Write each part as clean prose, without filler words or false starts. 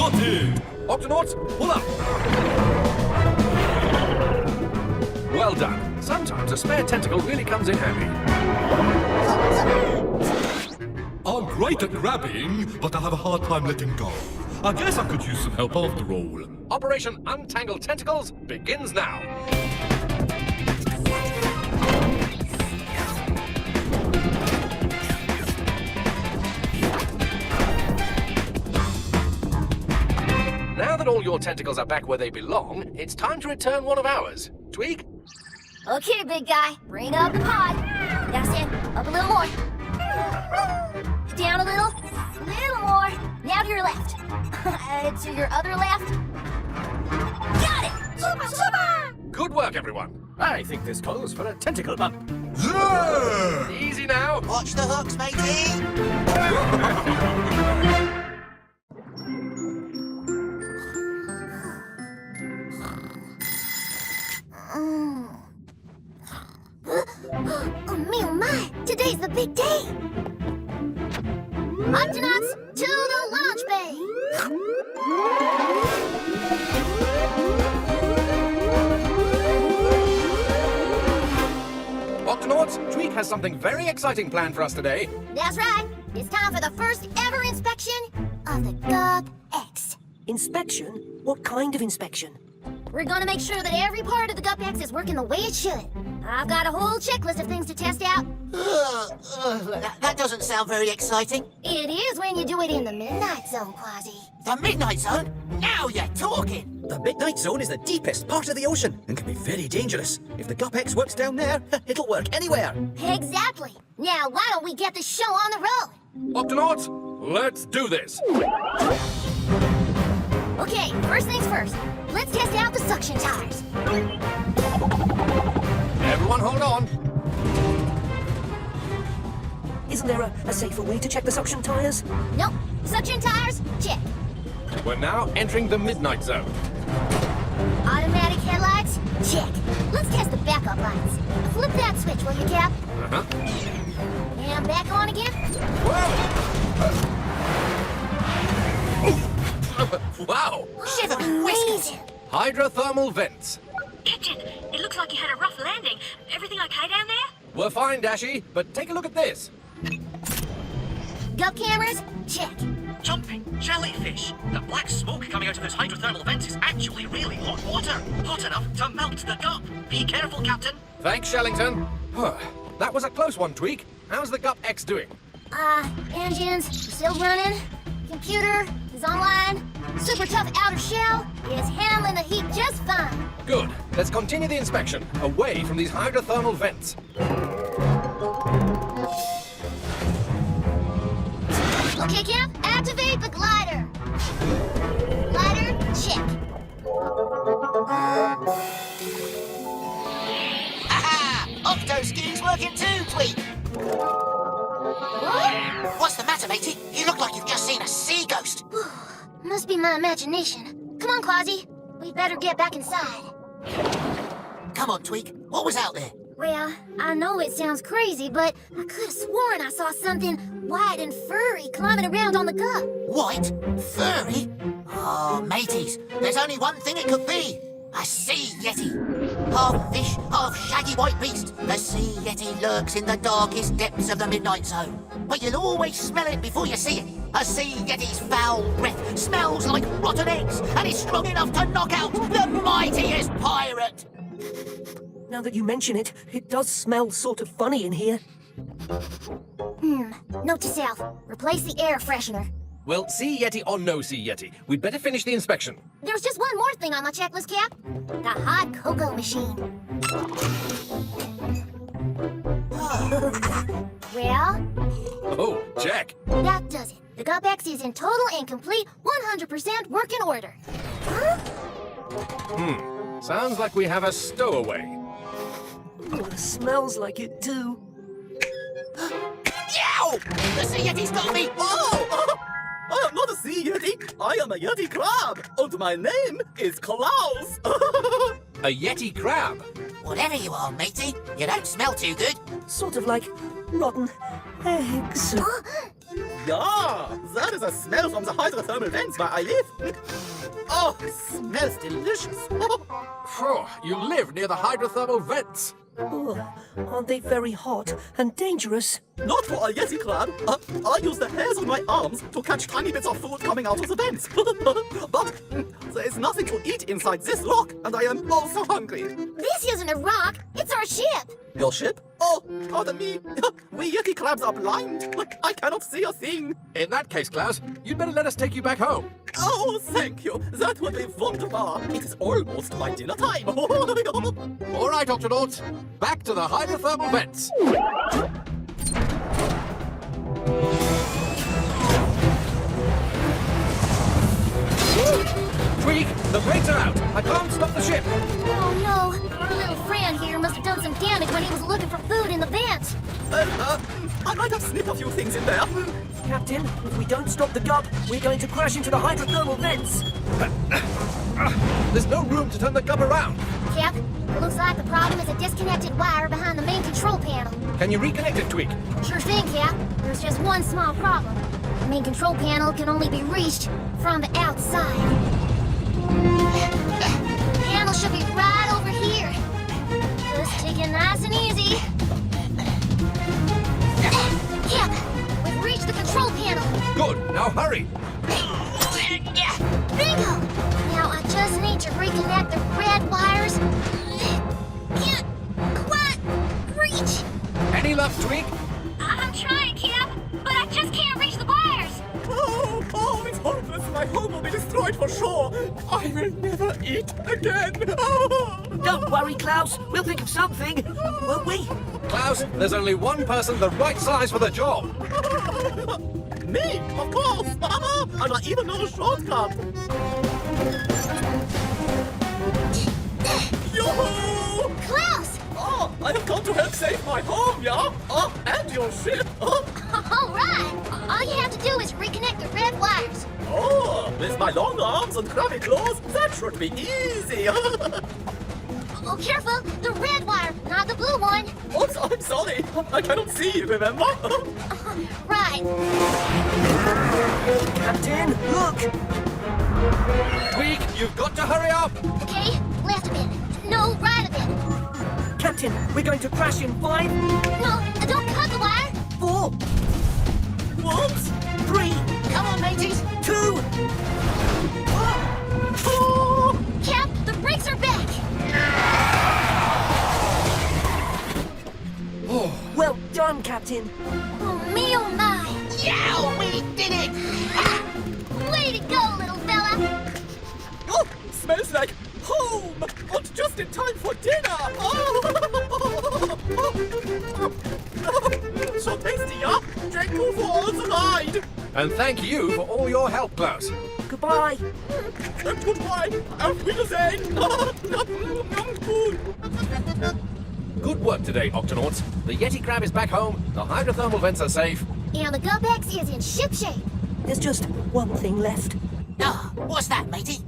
Spotted! Octonauts, pull up! Well done. Sometimes a spare tentacle really comes in handy. I'm great at grabbing, but I have a hard time letting go. I guess I could use some help after all. Operation Untangle Tentacles begins now. Now that all your tentacles are back where they belong, it's time to return one of ours. Tweak? Okay, big guy, bring up the pod. That's it, up a little more. Down a little more. Now to your left. To your other left. Got it! Super, super! Good work, everyone. I think this calls for a tentacle bump. Yeah! Easy now. Watch the hooks, matey! Oh my! Today's the big day! Octonauts, to the launch bay! Octonauts, Tweak has something very exciting planned for us today. That's right! It's time for the first ever inspection of the Gup X. Inspection? What kind of inspection? We're gonna make sure that every part of the Gup X is working the way it should. I've got a whole checklist of things to test out. That doesn't sound very exciting. It is when you do it in the Midnight Zone, Quasi. The Midnight Zone? Now you're talking! The Midnight Zone is the deepest part of the ocean and can be very dangerous. If the Gup-X works down there, it'll work anywhere. Exactly. Now, why don't we get the show on the road? Octonauts, let's do this. Okay, first things first. Let's test out the suction tires. Everyone hold on. Isn't there a safer way to check the suction tires? Nope. Suction tires, check. We're now entering the Midnight Zone. Automatic headlights, check. Let's test the backup lights. Flip that switch, will you, Cap? Uh-huh. And back on again. Wow! Shiver me whiskers! Amazing. Hydrothermal vents. Captain, it looks like you had a rough landing. Everything okay down there? We're fine, Dashy, but take a look at this. Gup cameras, check. Jumping jellyfish! The black smoke coming out of those hydrothermal vents is actually really hot water. Hot enough to melt the gup. Be careful, Captain. Thanks, Shellington. That was a close one, Tweak. How's the Gup X doing? Engines still running. Computer is online. Super tough outer shell is handling the heat just fine. Good. Let's continue the inspection, away from these hydrothermal vents. Okay, Cap, activate the glider. Glider, check. Aha! Octo-ski's working too, Tweak! What? What's the matter, matey? You look like you've just seen a sea ghost. Must be my imagination. Come on, Quasi. We better get back inside. Come on, Tweak. What was out there? Well, I know it sounds crazy, but I could have sworn I saw something white and furry climbing around on the Gup. White? Furry? Oh, mateys, there's only one thing it could be. A sea yeti. Half fish, half shaggy white beast. The sea yeti lurks in the darkest depths of the Midnight Zone. But you'll always smell it before you see it. A sea yeti's foul breath smells like rotten eggs and is strong enough to knock out the mightiest pirate. Now that you mention it, it does smell sort of funny in here. Note to self, replace the air freshener. Well, Sea Yeti or no Sea Yeti, we'd better finish the inspection. There's just one more thing on my checklist, Cap. The hot cocoa machine. Well, Oh, check. that does it. The Gup X is in total and complete 100% working order. Huh? Sounds like we have a stowaway. Oh, it smells like it too. Yow! The sea yeti's got me! Oh! I am not a sea yeti. I am a yeti crab, and my name is Klaus. A Yeti crab. Whatever you are, matey, you don't smell too good. Sort of like rotten eggs. Yeah, that is a smell from the hydrothermal vents where I live. Oh, smells delicious. Phew, you live near the hydrothermal vents. Oh, aren't they very hot and dangerous? Not for a Yeti crab. I use the hairs on my arms to catch tiny bits of food coming out of the vents. But there is nothing to eat inside this rock, and I am also hungry. This isn't a rock, it's our ship. Your ship? Oh, pardon me. We Yeti crabs are blind. I cannot see a thing. In that case, Klaus, you'd better let us take you back home. Oh, thank you. That would be wonderful. It is almost my dinner time. All right, Octonauts, back to the hydrothermal vents. Tweak, the brakes are out. I can't stop the ship. Oh no, our little friend here must have done some damage when he was looking for food in the vents. I might have snipped a few things in there. Captain, if we don't stop the gup, we're going to crash into the hydrothermal vents. There's no room to turn the gup around. Cap, it looks like the problem is a disconnected wire behind the main control panel. Can you reconnect it, Tweak? Sure thing, Cap. There's just one small problem. The main control panel can only be reached from the outside. The panel should be right over here. Just take it nice and easy. Cap, we've reached the control panel. Good, now hurry. Bingo! Now I just need to reconnect the red wires. Can't quite reach. Any luck, Tweak? I'm trying, Cap, but I just can't reach the wires. Oh, it's hopeless. My home will be destroyed for sure. I will never eat again. Don't worry, Klaus. We'll think of something, won't we? Klaus, there's only one person the right size for the job. Me, of course. And I even know a shortcut. Yoo-hoo! Klaus! Oh, I have come to help save my home, yeah? Oh, and your ship. All right. All you have to do is reconnect the red wires. Oh, with my long arms and crabby claws, that should be easy. Oh, careful! The red wire, not the blue one. Oops, I'm sorry. I cannot see, remember? Right. Captain, look! Tweak, you've got to hurry up. Okay, left a bit. No, right a bit. Captain, we're going to crash in 5, No, don't cut the wire. 4, What? 3, Come on, mateys. 2. Cap, the brakes are back. Well done, Captain. Oh, me oh my. Yeah, we did it. Way to go, little fella. Oh, smells like home. And just in time for dinner. So tasty, yeah? Thank you for all the ride. And thank you for all your help, Klaus. Goodbye. And goodbye. Auf Wiedersehen. Good. Good work today, Octonauts. The Yeti crab is back home, the hydrothermal vents are safe. And the Gubex is in shipshape. There's just one thing left. Ah, what's that, matey?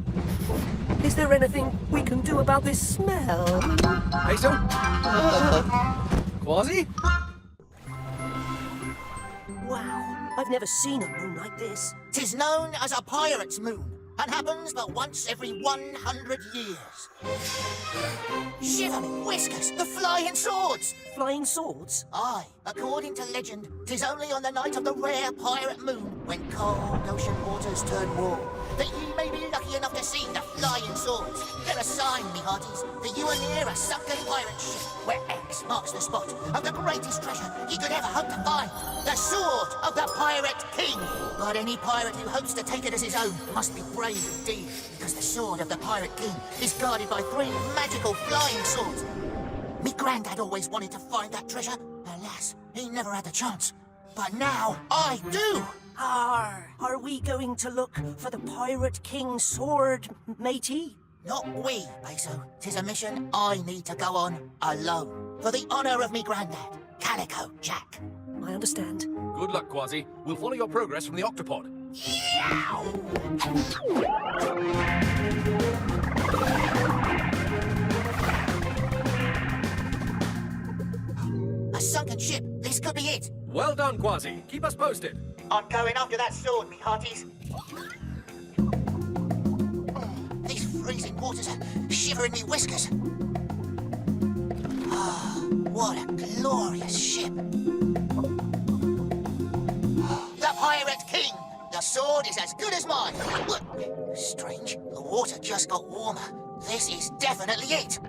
Is there anything we can do about this smell? Peso? Quasi? Wow, I've never seen a moon like this. 'Tis known as a pirate's moon, and happens but once every 100 years. Shiver me whiskers, the flying swords! Flying swords? Aye, according to legend, 'tis only on the night of the rare pirate moon, when cold ocean waters turn warm, that ye may be lucky enough to see the flying swords. They're a sign, me hearties, that you are near a sunken pirate ship, where X marks the spot of the greatest treasure ye could ever hope to find, the sword of the Pirate King. But any pirate who hopes to take it as his own must be brave indeed, because the sword of the Pirate King is guarded by 3 magical flying swords. Me granddad always wanted to find that treasure. Alas, he never had the chance. But now I do! Are we going to look for the Pirate King's sword, matey? Not we, Peso. 'Tis a mission I need to go on alone. For the honor of me granddad, Calico Jack. I understand. Good luck, Quasi. We'll follow your progress from the octopod. A sunken ship. This could be it. Well done, Quasi. Keep us posted. I'm going after that sword, me hearties. These freezing waters are shivering me whiskers. Ah, what a glorious ship. The Pirate King! The sword is as good as mine. Look, strange, the water just got warmer. This is definitely it.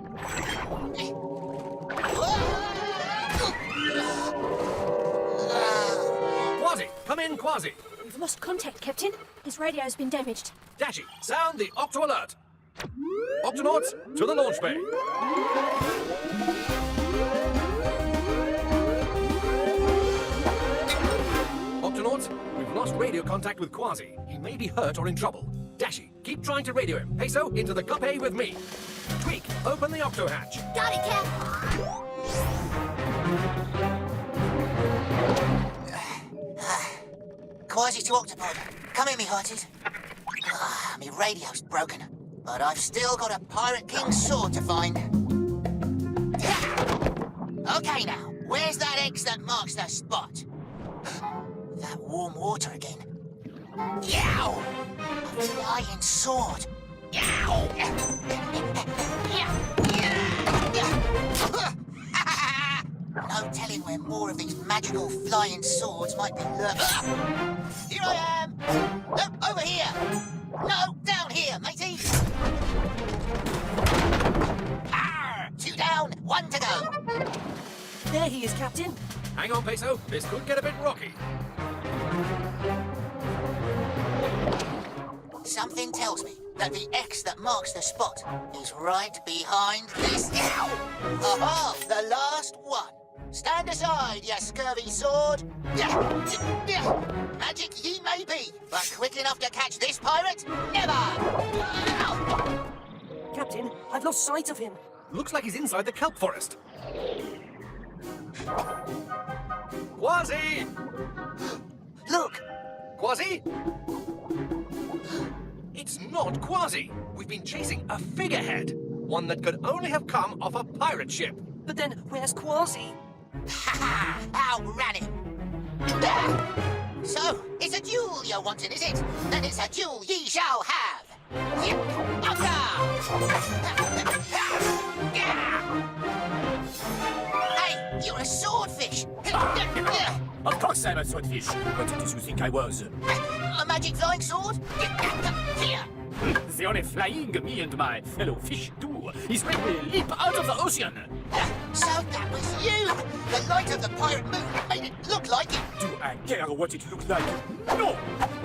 Quasi, come in, Quasi. We've lost contact, Captain. His radio's been damaged. Dashi, sound the Octo alert. Octonauts, to the launch bay. Octonauts, we've lost radio contact with Quasi. He may be hurt or in trouble. Dashi, keep trying to radio him. Peso, into the cup A with me. Tweak, open the Octo hatch. Got it, Cap. Quasi to Octopod. Come in, me hearties. Me radio's broken, but I've still got a Pirate King's sword to find. Okay now, where's that X that marks the spot? That warm water again. Yow! A flying sword. Yow! No telling where more of these magical flying swords might be lurking. Here I am! No, over here! No, down here, matey! Arr! 2 down, 1 to go! There he is, Captain. Hang on, Peso. This could get a bit rocky. Something tells me that the X that marks the spot is right behind this. Aha! The last one! Stand aside, you scurvy sword! Magic ye may be, but quick enough to catch this pirate? Never! Captain, I've lost sight of him. Looks like he's inside the kelp forest. Quasi! Look! Quasi? It's not Quasi. We've been chasing a figurehead. One that could only have come off a pirate ship. But then, where's Quasi? Ha ha! Outran him! So, it's a duel you're wanting, is it? Then it's a duel ye shall have! Hey, you're a swordfish! Of course I'm a swordfish. What did you think I was? A magic flying sword? Here! The only flying me and my fellow fish do is when we leap out of the ocean. So that was you! The light of the pirate moon made it look like it! Do I care what it looks like? No!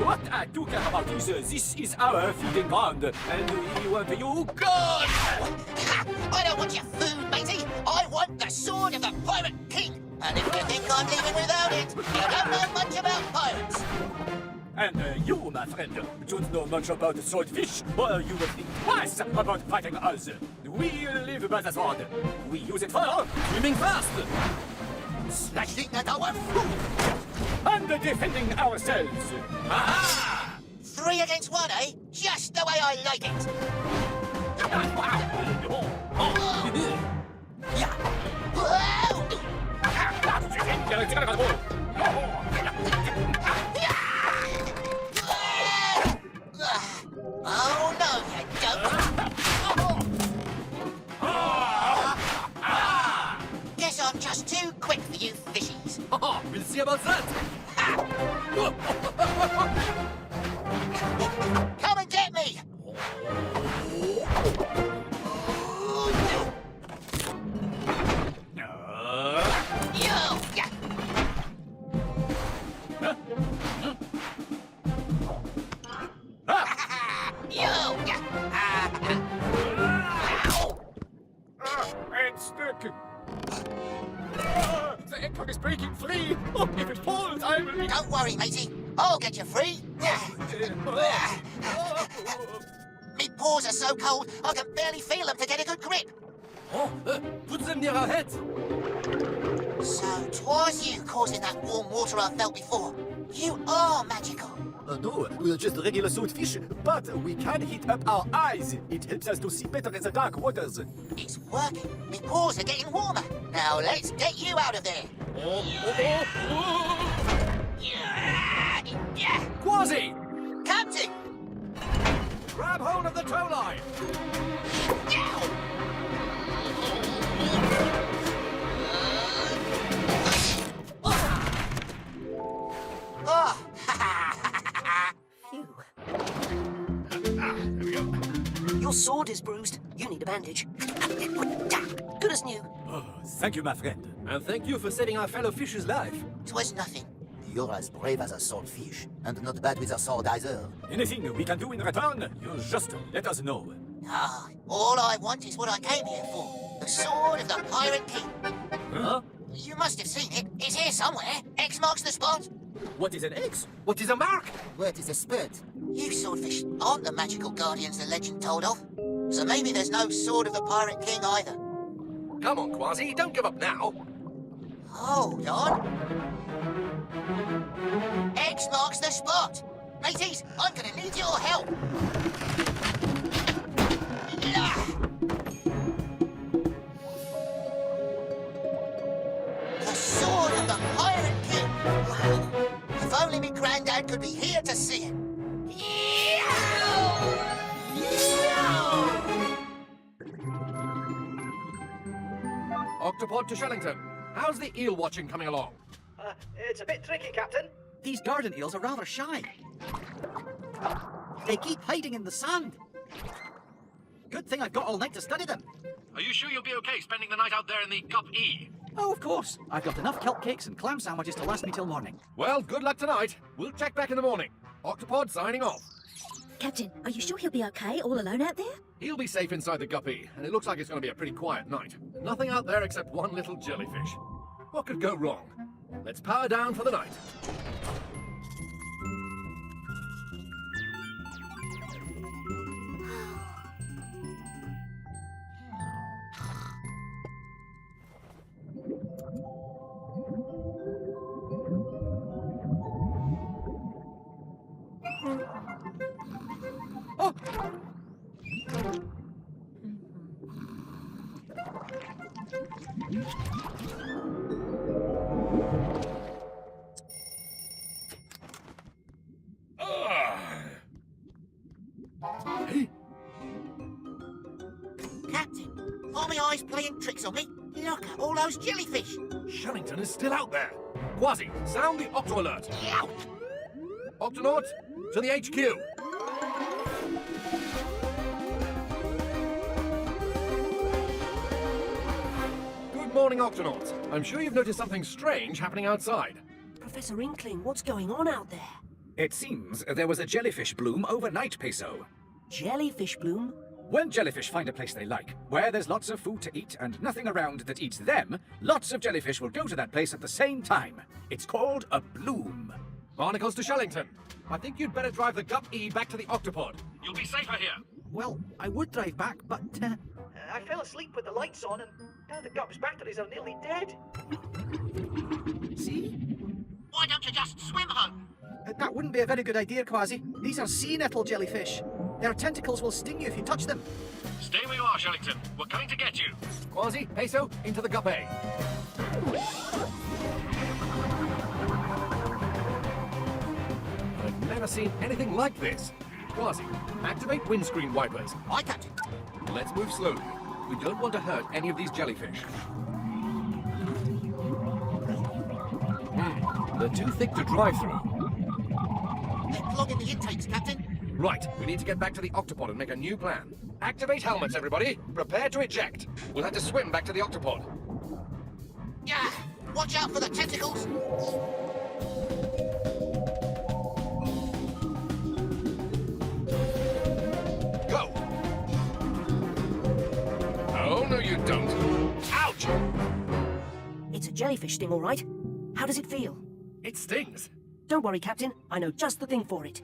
What I do care about is this is our feeding ground, and we want you gone! I don't want your food, matey! I want the sword of the Pirate King! And if you think I'm leaving without it, you don't know much about pirates! And you, my friend, don't know much about swordfish, or you will think twice about fighting us. We live by the sword. We use it for swimming fast, Slashing at our food! and defending ourselves. Aha! 3 against 1, eh? Just the way I like it! Oh no, you don't! Guess I'm just too quick for you fishies. Haha, we'll see about that. Come and get me! Yo! Yeah. Yo! Yeah. I'm stuck. The anchor is breaking free. Oh, if it falls, I will be... Don't worry, matey. I'll get you free. Me paws are so cold, I can barely feel them to get a good grip. Oh, put them near our heads. So 'twas you causing that warm water I felt before. You are magical. No, we're just regular swordfish, but we can heat up our eyes. It helps us to see better in the dark waters. It's working. Me paws are getting warmer. Now let's get you out of there. Yeah! Quasi! Captain! Grab hold of the tow line! Oh! Phew. There we go. Your sword is bruised. You need a bandage. Good as new. Oh, thank you, my friend. And thank you for saving our fellow fish's life. 'Twas nothing. You're as brave as a swordfish, and not bad with a sword either. Anything we can do in return, you just let us know. Ah, all I want is what I came here for. The sword of the Pirate King. Huh? You must have seen it. It's here somewhere. X marks the spot. What is an X? What is a mark? Word is a spurt. You swordfish aren't the magical guardians the legend told of. So maybe there's no sword of the Pirate King either. Come on, Quasi, don't give up now. Hold on. X marks the spot. Mateys, I'm gonna need your help. Yeah. The sword of the Pirate King. Wow. If only me granddad could be here to see it. Octopod to Shellington. How's the eel watching coming along? It's a bit tricky, Captain. These garden eels are rather shy. They keep hiding in the sand. Good thing I've got all night to study them. Are you sure you'll be okay spending the night out there in the Cup E? Oh, of course. I've got enough kelp cakes and clam sandwiches to last me till morning. Well, good luck tonight. We'll check back in the morning. Octopod signing off. Captain, are you sure he'll be okay all alone out there? He'll be safe inside the guppy, and it looks like it's going to be a pretty quiet night. Nothing out there except one little jellyfish. What could go wrong? Let's power down for the night. Oh! Hey, Captain, are my eyes playing tricks on me? Look at all those jellyfish. Shellington is still out there. Quasi, sound the Octo Alert. Octonauts, to the HQ. Good morning, Octonauts. I'm sure you've noticed something strange happening outside. Professor Inkling, what's going on out there? It seems there was a jellyfish bloom overnight, Peso. Jellyfish bloom? When jellyfish find a place they like, where there's lots of food to eat and nothing around that eats them, lots of jellyfish will go to that place at the same time. It's called a bloom. Barnacles to Shellington. I think you'd better drive the Gup E back to the Octopod. You'll be safer here. Well, I would drive back, but... I fell asleep with the lights on, and now the Gup's batteries are nearly dead. See? Why don't you just swim home? That wouldn't be a very good idea, Quasi. These are sea nettle jellyfish. Their tentacles will sting you if you touch them. Stay where you are, Shellington. We're coming to get you. Quasi, Peso, into the Gup A. I've never seen anything like this. Quasi, activate windscreen wipers. Aye, Captain. Let's move slowly. We don't want to hurt any of these jellyfish. They're too thick to drive through. They're clogging the intakes, Captain. Right, we need to get back to the Octopod and make a new plan. Activate helmets, everybody. Prepare to eject. We'll have to swim back to the Octopod. Yeah, watch out for the tentacles. Go! Oh, no you don't. Ouch! It's a jellyfish sting, all right. How does it feel? It stings. Don't worry, Captain. I know just the thing for it.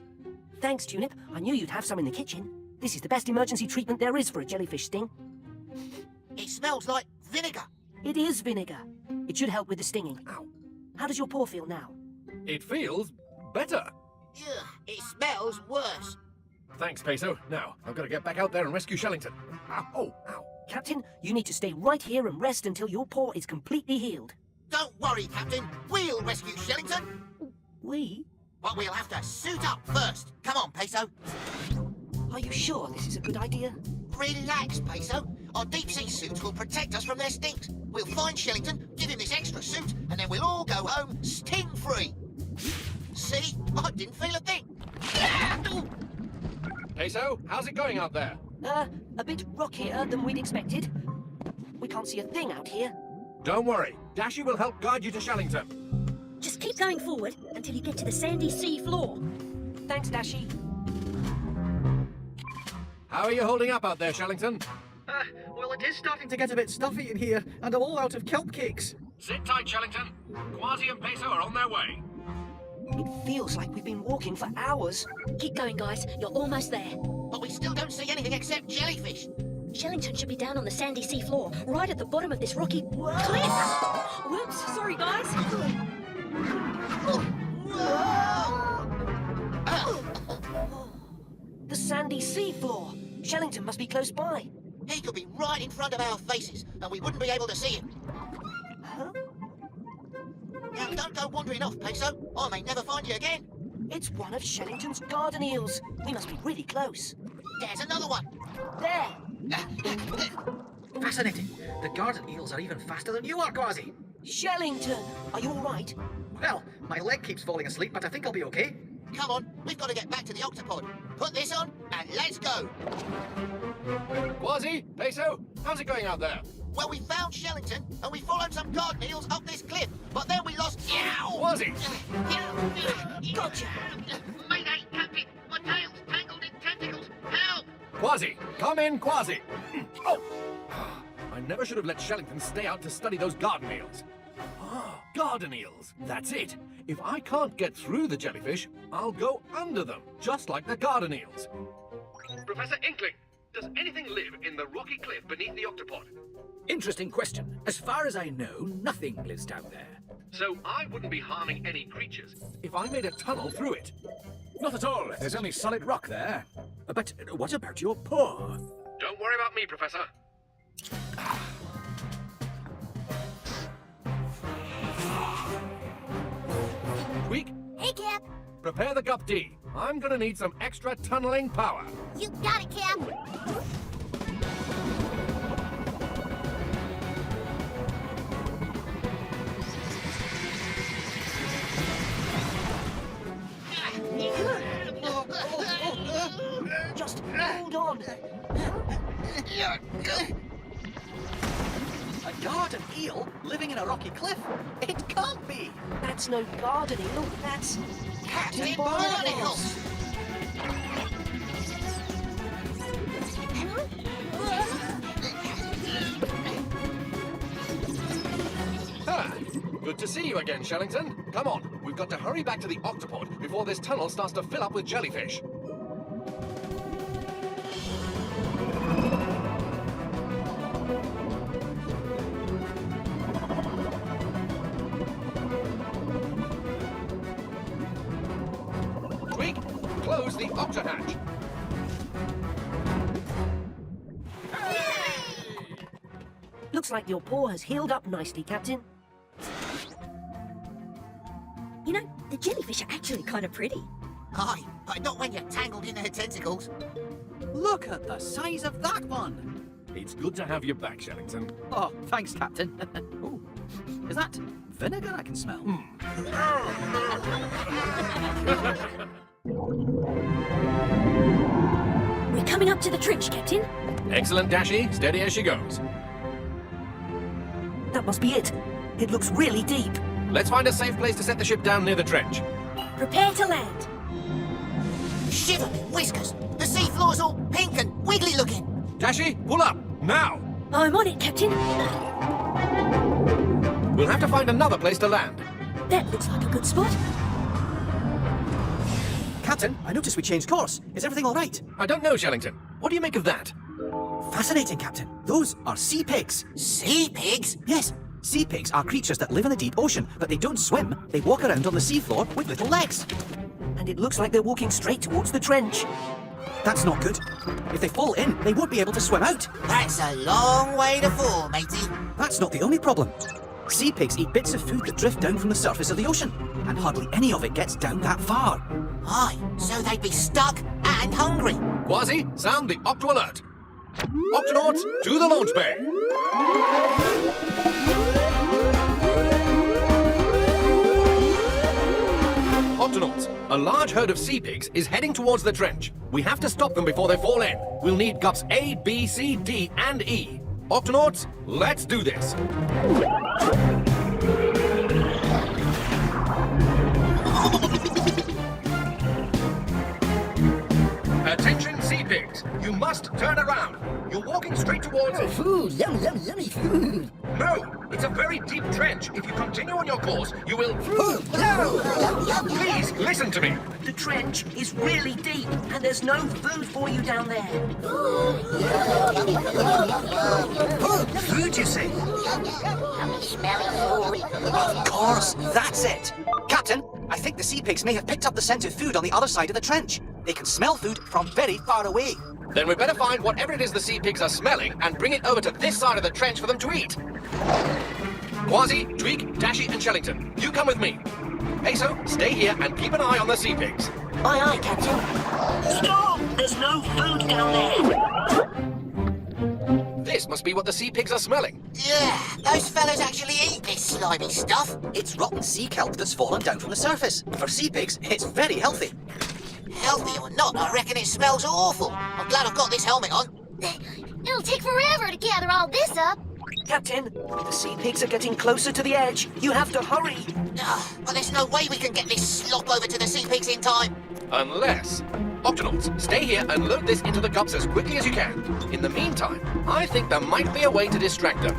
Thanks, Tunip. I knew you'd have some in the kitchen. This is the best emergency treatment there is for a jellyfish sting. It smells like vinegar. It is vinegar. It should help with the stinging. Ow. How does your paw feel now? It feels better. Ugh, it smells worse. Thanks, Peso. Now, I've got to get back out there and rescue Shellington. Ow, oh, ow. Captain, you need to stay right here and rest until your paw is completely healed. Don't worry, Captain. We'll rescue Shellington. We? But we'll have to suit up first. Come on, Peso. Are you sure this is a good idea? Relax, Peso. Our deep-sea suits will protect us from their stinks. We'll find Shellington, give him this extra suit, and then we'll all go home sting-free. See? I didn't feel a thing. Peso, how's it going out there? A bit rockier than we'd expected. We can't see a thing out here. Don't worry. Dashy will help guide you to Shellington. Just keep going forward until you get to the sandy sea floor. Thanks, Dashy. How are you holding up out there, Shellington? Well, it is starting to get a bit stuffy in here, and I'm all out of kelp cakes. Sit tight, Shellington. Quasi and Peso are on their way. It feels like we've been walking for hours. Keep going, guys. You're almost there. But we still don't see anything except jellyfish. Shellington should be down on the sandy sea floor, right at the bottom of this rocky cliff. Whoops, sorry, guys. The sandy sea floor. Shellington must be close by. He could be right in front of our faces, and we wouldn't be able to see him. Huh? Now, don't go wandering off, Peso. I may never find you again. It's one of Shellington's garden eels. We must be really close. There's another one. There! Fascinating. The garden eels are even faster than you are, Quasi. Shellington! Are you all right? Well, my leg keeps falling asleep, but I think I'll be okay. Come on, we've got to get back to the octopod. Put this on, and let's go. Quasi, Peso, how's it going out there? Well, we found Shellington, and we followed some garden eels up this cliff, but then we lost... Quasi! Gotcha! Mayday, Captain! My tail's tangled in tentacles! Help! Quasi! Come in, Quasi! Oh! I never should have let Shellington stay out to study those garden eels. Ah, garden eels! That's it! If I can't get through the jellyfish, I'll go under them, just like the garden eels. Professor Inkling, does anything live in the rocky cliff beneath the octopod? Interesting question. As far as I know, nothing lives down there. So I wouldn't be harming any creatures. If I made a tunnel through it. Not at all. There's only solid rock there. But what about your paw? Don't worry about me, Professor. Tweak, Hey, Cap. prepare the Gup D. I'm gonna need some extra tunneling power. You got it, Cap. Just hold on. A garden eel living in a rocky cliff? It can't be! That's no garden eel. That's Captain Barnacles! Barnacles. Ah, good to see you again, Shellington. Come on, we've got to hurry back to the octopod before this tunnel starts to fill up with jellyfish. Tweak, close the octahatch. Looks like your paw has healed up nicely, Captain. You know, the jellyfish are actually kind of pretty. Aye, but not when you're tangled in their tentacles. Look at the size of that one! It's good to have you back, Shellington. Oh, thanks, Captain. Oh, is that vinegar I can smell? We're coming up to the trench, Captain. Excellent, Dashy. Steady as she goes. That must be it. It looks really deep. Let's find a safe place to set the ship down near the trench. Prepare to land. Shiver me whiskers! The seafloor's all pink and wiggly looking. Dashy, pull up, now! I'm on it, Captain. We'll have to find another place to land. That looks like a good spot. Captain, I noticed we changed course. Is everything all right? I don't know, Shellington. What do you make of that? Fascinating, Captain. Those are sea pigs. Sea pigs? Yes, sea pigs are creatures that live in the deep ocean, but they don't swim. They walk around on the seafloor with little legs. And it looks like they're walking straight towards the trench. That's not good. If they fall in, they won't be able to swim out. That's a long way to fall, matey. That's not the only problem. Sea pigs eat bits of food that drift down from the surface of the ocean. and hardly any of it gets down that far. Aye, so they'd be stuck and hungry. Quasi, sound the Octo alert. Octonauts, to the launch bay. Octonauts, a large herd of sea pigs is heading towards the trench. We have to stop them before they fall in. We'll need gups A, B, C, D, and E. Octonauts, let's do this. Attention, sea pigs. You must turn around. You're walking straight towards it. Food, yummy, yummy, yummy food. No, it's a very deep trench. If you continue on your course, you will... Please, listen to me. The trench is really deep, and there's no food for you down there. Food, you say? Yummy, smelly food. Of course, that's it. Captain, I think the sea pigs may have picked up the scent of food on the other side of the trench. They can smell food from very far away. Then we better find whatever it is the sea pigs are smelling and bring it over to this side of the trench for them to eat. Quasi, Tweak, Dashy, and Shellington, you come with me. Peso, stay here and keep an eye on the sea pigs. Aye, aye, Captain. Stop! There's no food down there. This must be what the sea pigs are smelling. Yeah, those fellas actually eat this slimy stuff. It's rotten sea kelp that's fallen down from the surface. For sea pigs, it's very healthy. Healthy or not, I reckon it smells awful. I'm glad I've got this helmet on. It'll take forever to gather all this up. Captain, the sea pigs are getting closer to the edge. You have to hurry. But there's no way we can get this slop over to the sea pigs in time. Unless... Octonauts, stay here and load this into the cups as quickly as you can. In the meantime, I think there might be a way to distract them.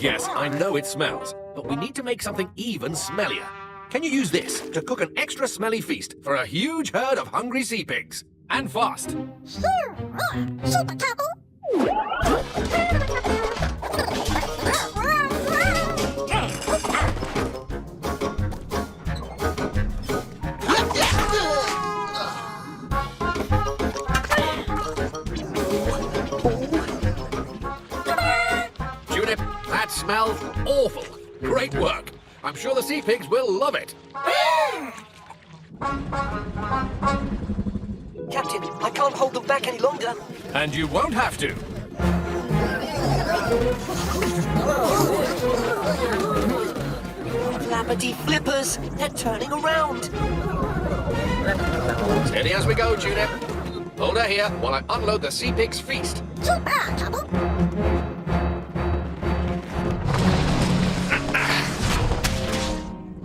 Yes, I know it smells, but we need to make something even smellier. Can you use this to cook an extra smelly feast for a huge herd of hungry sea pigs? And fast. Junip, that smells awful. Great work. I'm sure the sea pigs will love it. Captain, I can't hold them back any longer. And you won't have to. Flappity flippers, they're turning around. Steady as we go, Junip. Hold her here while I unload the sea pig's feast.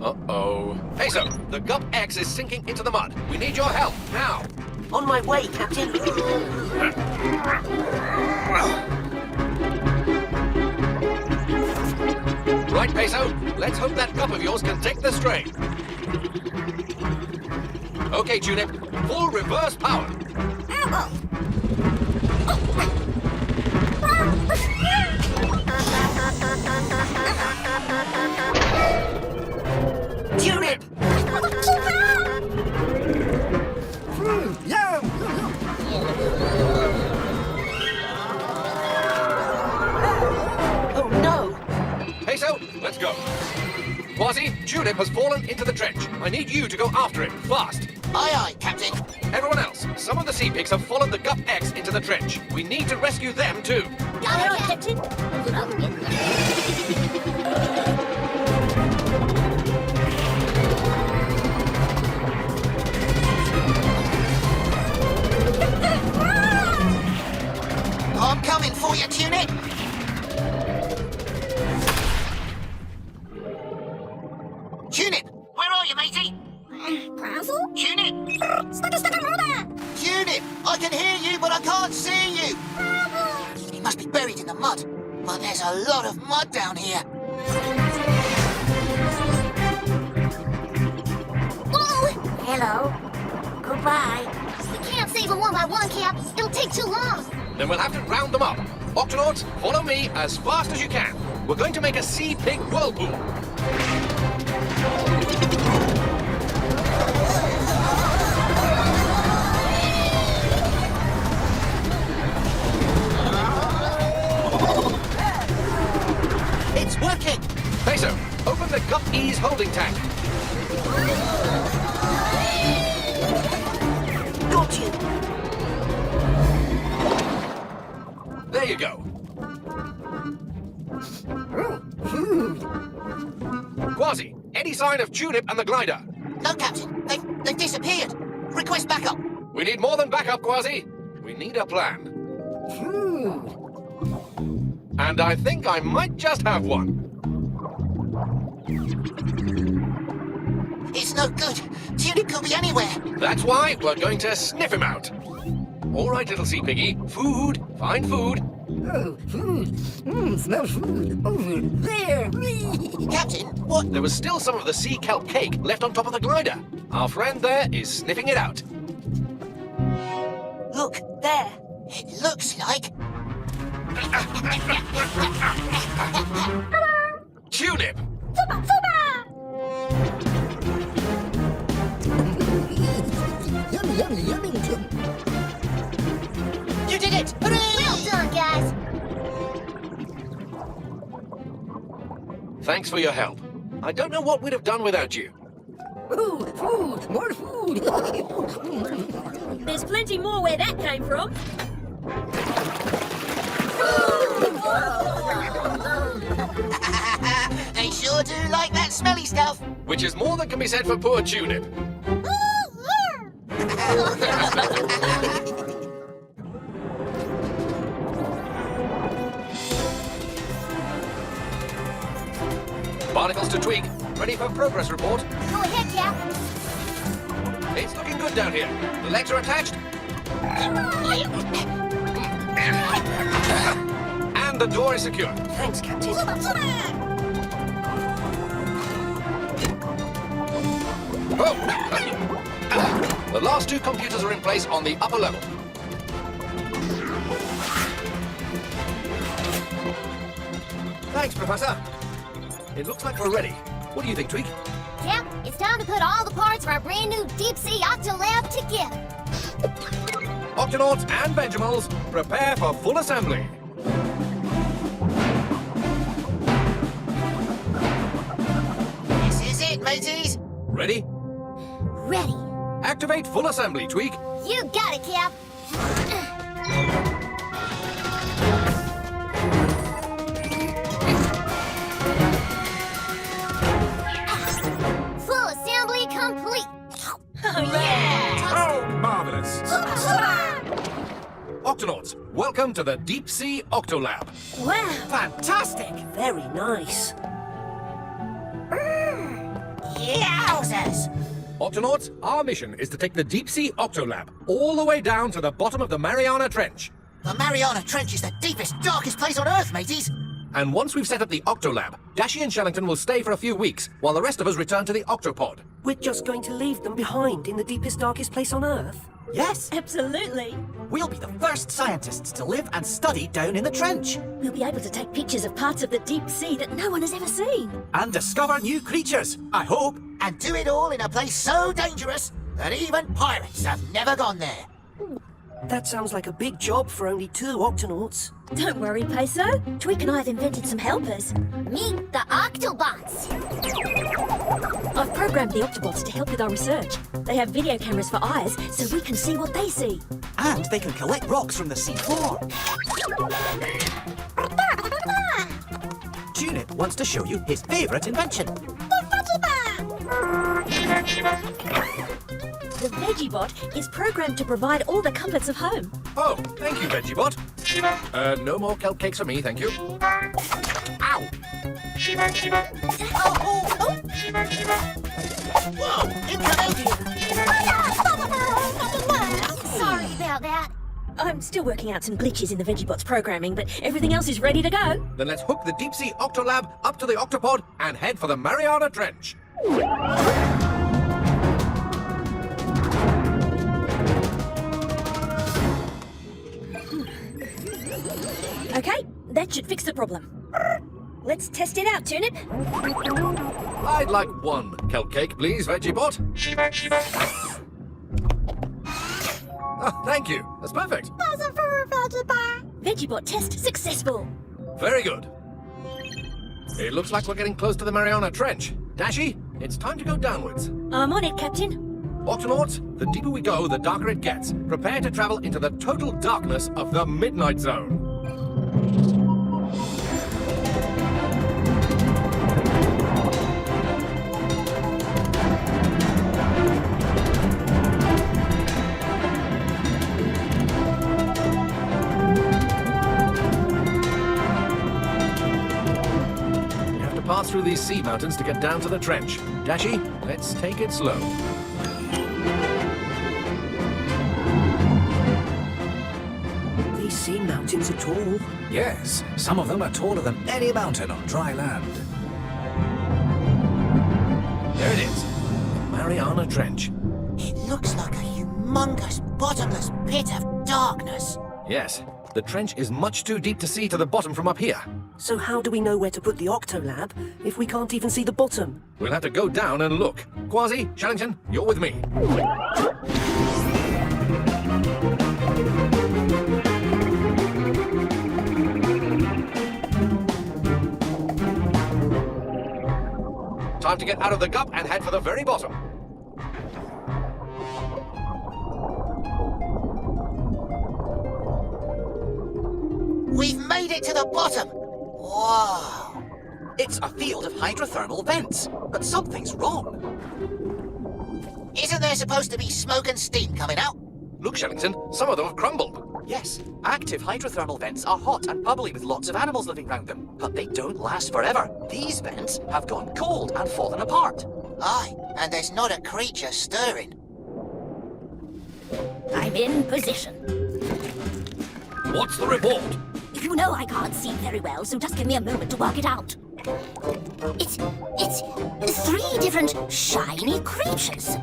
Uh-oh. Peso, the Gup X is sinking into the mud. We need your help, now. On my way, Captain. Right, Peso. Let's hope that Gup of yours can take the strain. Okay, Junip. Full reverse power. Junip! Oh no! Peso, let's go. Quasi, Junip has fallen into the trench. I need you to go after it, fast. Aye, aye, Captain. Everyone else, some of the sea pigs have followed the Gup X into the trench. We need to rescue them too. Got it, Captain. I'm coming for you, Tunip. Tunip! Where are you, matey? Tunip! Tunip! I can hear you, but I can't see you! He must be buried in the mud. But there's a lot of mud down here. Whoa! Hello. Goodbye. We can't save them one by one, Cap. It'll take too long. Then we'll have to round them up. Octonauts, follow me as fast as you can. We're going to make a sea pig whirlpool. tank. Got you. There you go. Quasi, any sign of Tulip and the glider? No, Captain. They've disappeared. Request backup. We need more than backup, Quasi. We need a plan. And I think I might just have one. It's no good. Tulip could be anywhere. That's why we're going to sniff him out. All right, little sea piggy. Food. Find food. Smell food over there. Captain, what? There was still some of the sea kelp cake left on top of the glider. Our friend there is sniffing it out. Look, there. It looks like... Tulip! Yummy, yummy, yummy. You did it! Hooray! Well done, guys. Thanks for your help. I don't know what we'd have done without you. Ooh, food, more food. There's plenty more where that came from. They sure do like that smelly stuff. Which is more than can be said for poor Tulip. Barnacles to Tweak. Ready for progress report. Go ahead, Cap. It's looking good down here. The legs are attached. And the door is secure. Thanks, Captain. Oh. The last two computers are in place on the upper level. Thanks, Professor. It looks like we're ready. What do you think, Tweak? Cap, it's time to put all the parts of our brand new Deep Sea Octolab together. Octonauts and Benjamals, prepare for full assembly. This is it, mateys. Ready? Ready. Activate full assembly, Tweak. You got it, Cap. Full assembly complete. Oh, marvelous. Octonauts, welcome to the Deep Sea Octolab. Wow. Fantastic. Very nice. Yowzers. Octonauts, our mission is to take the Deep Sea Octolab all the way down to the bottom of the Mariana Trench. The Mariana Trench is the deepest, darkest place on Earth, mateys. And once we've set up the Octolab, Dashi and Shellington will stay for a few weeks while the rest of us return to the Octopod. We're just going to leave them behind in the deepest, darkest place on Earth? Yes, Absolutely. we'll be the first scientists to live and study down in the trench We'll be able to take pictures of parts of the deep sea that no one has ever seen. and discover new creatures, I hope. And do it all in a place so dangerous that even pirates have never gone there. That sounds like a big job for only 2 Octonauts. Don't worry, Peso. Tweak and I have invented some helpers. Meet the Octobots. I've programmed the Octobots to help with our research. They have video cameras for eyes, so we can see what they see. And they can collect rocks from the sea floor. Tulip wants to show you his favourite invention. The Veggiebot is programmed to provide all the comforts of home. Oh, thank you, Veggiebot. No more kelp cakes for me, thank you. Ow! Whoa! Incredible! Sorry about that. I'm still working out some glitches in the Veggiebot's programming, but everything else is ready to go. Then let's hook the Deep Sea Octolab up to the Octopod and head for the Mariana Trench. Okay, that should fix the problem. Let's test it out, Tunip. I'd like one kelp cake, please, Veggiebot. Ah, thank you. That's perfect. Veggiebot test successful. Very good. It looks like we're getting close to the Mariana Trench. Dashi, It's time to go downwards. I'm on it, Captain. Octonauts, the deeper we go, the darker it gets. Prepare to travel into the total darkness of the Midnight Zone. We have to pass through these sea mountains to get down to the trench. Dashi, let's take it slow. These sea mountains are tall. Yes, some of them are taller than any mountain on dry land. There it is, the Mariana Trench. It looks like a humongous, bottomless pit of darkness. Yes, the trench is much too deep to see to the bottom from up here. So how do we know where to put the Octolab if we can't even see the bottom? We'll have to go down and look. Quasi, Shellington, you're with me. Time to get out of the gup and head for the very bottom. We've made it to the bottom. Whoa. It's a field of hydrothermal vents, but something's wrong. Isn't there supposed to be smoke and steam coming out? Look, Shellington, some of them have crumbled. Yes, active hydrothermal vents are hot and bubbly with lots of animals living round them, but they don't last forever. These vents have gone cold and fallen apart. Aye, and there's not a creature stirring. I'm in position. What's the report? You know I can't see very well, so just give me a moment to work it out. It's three different shiny creatures.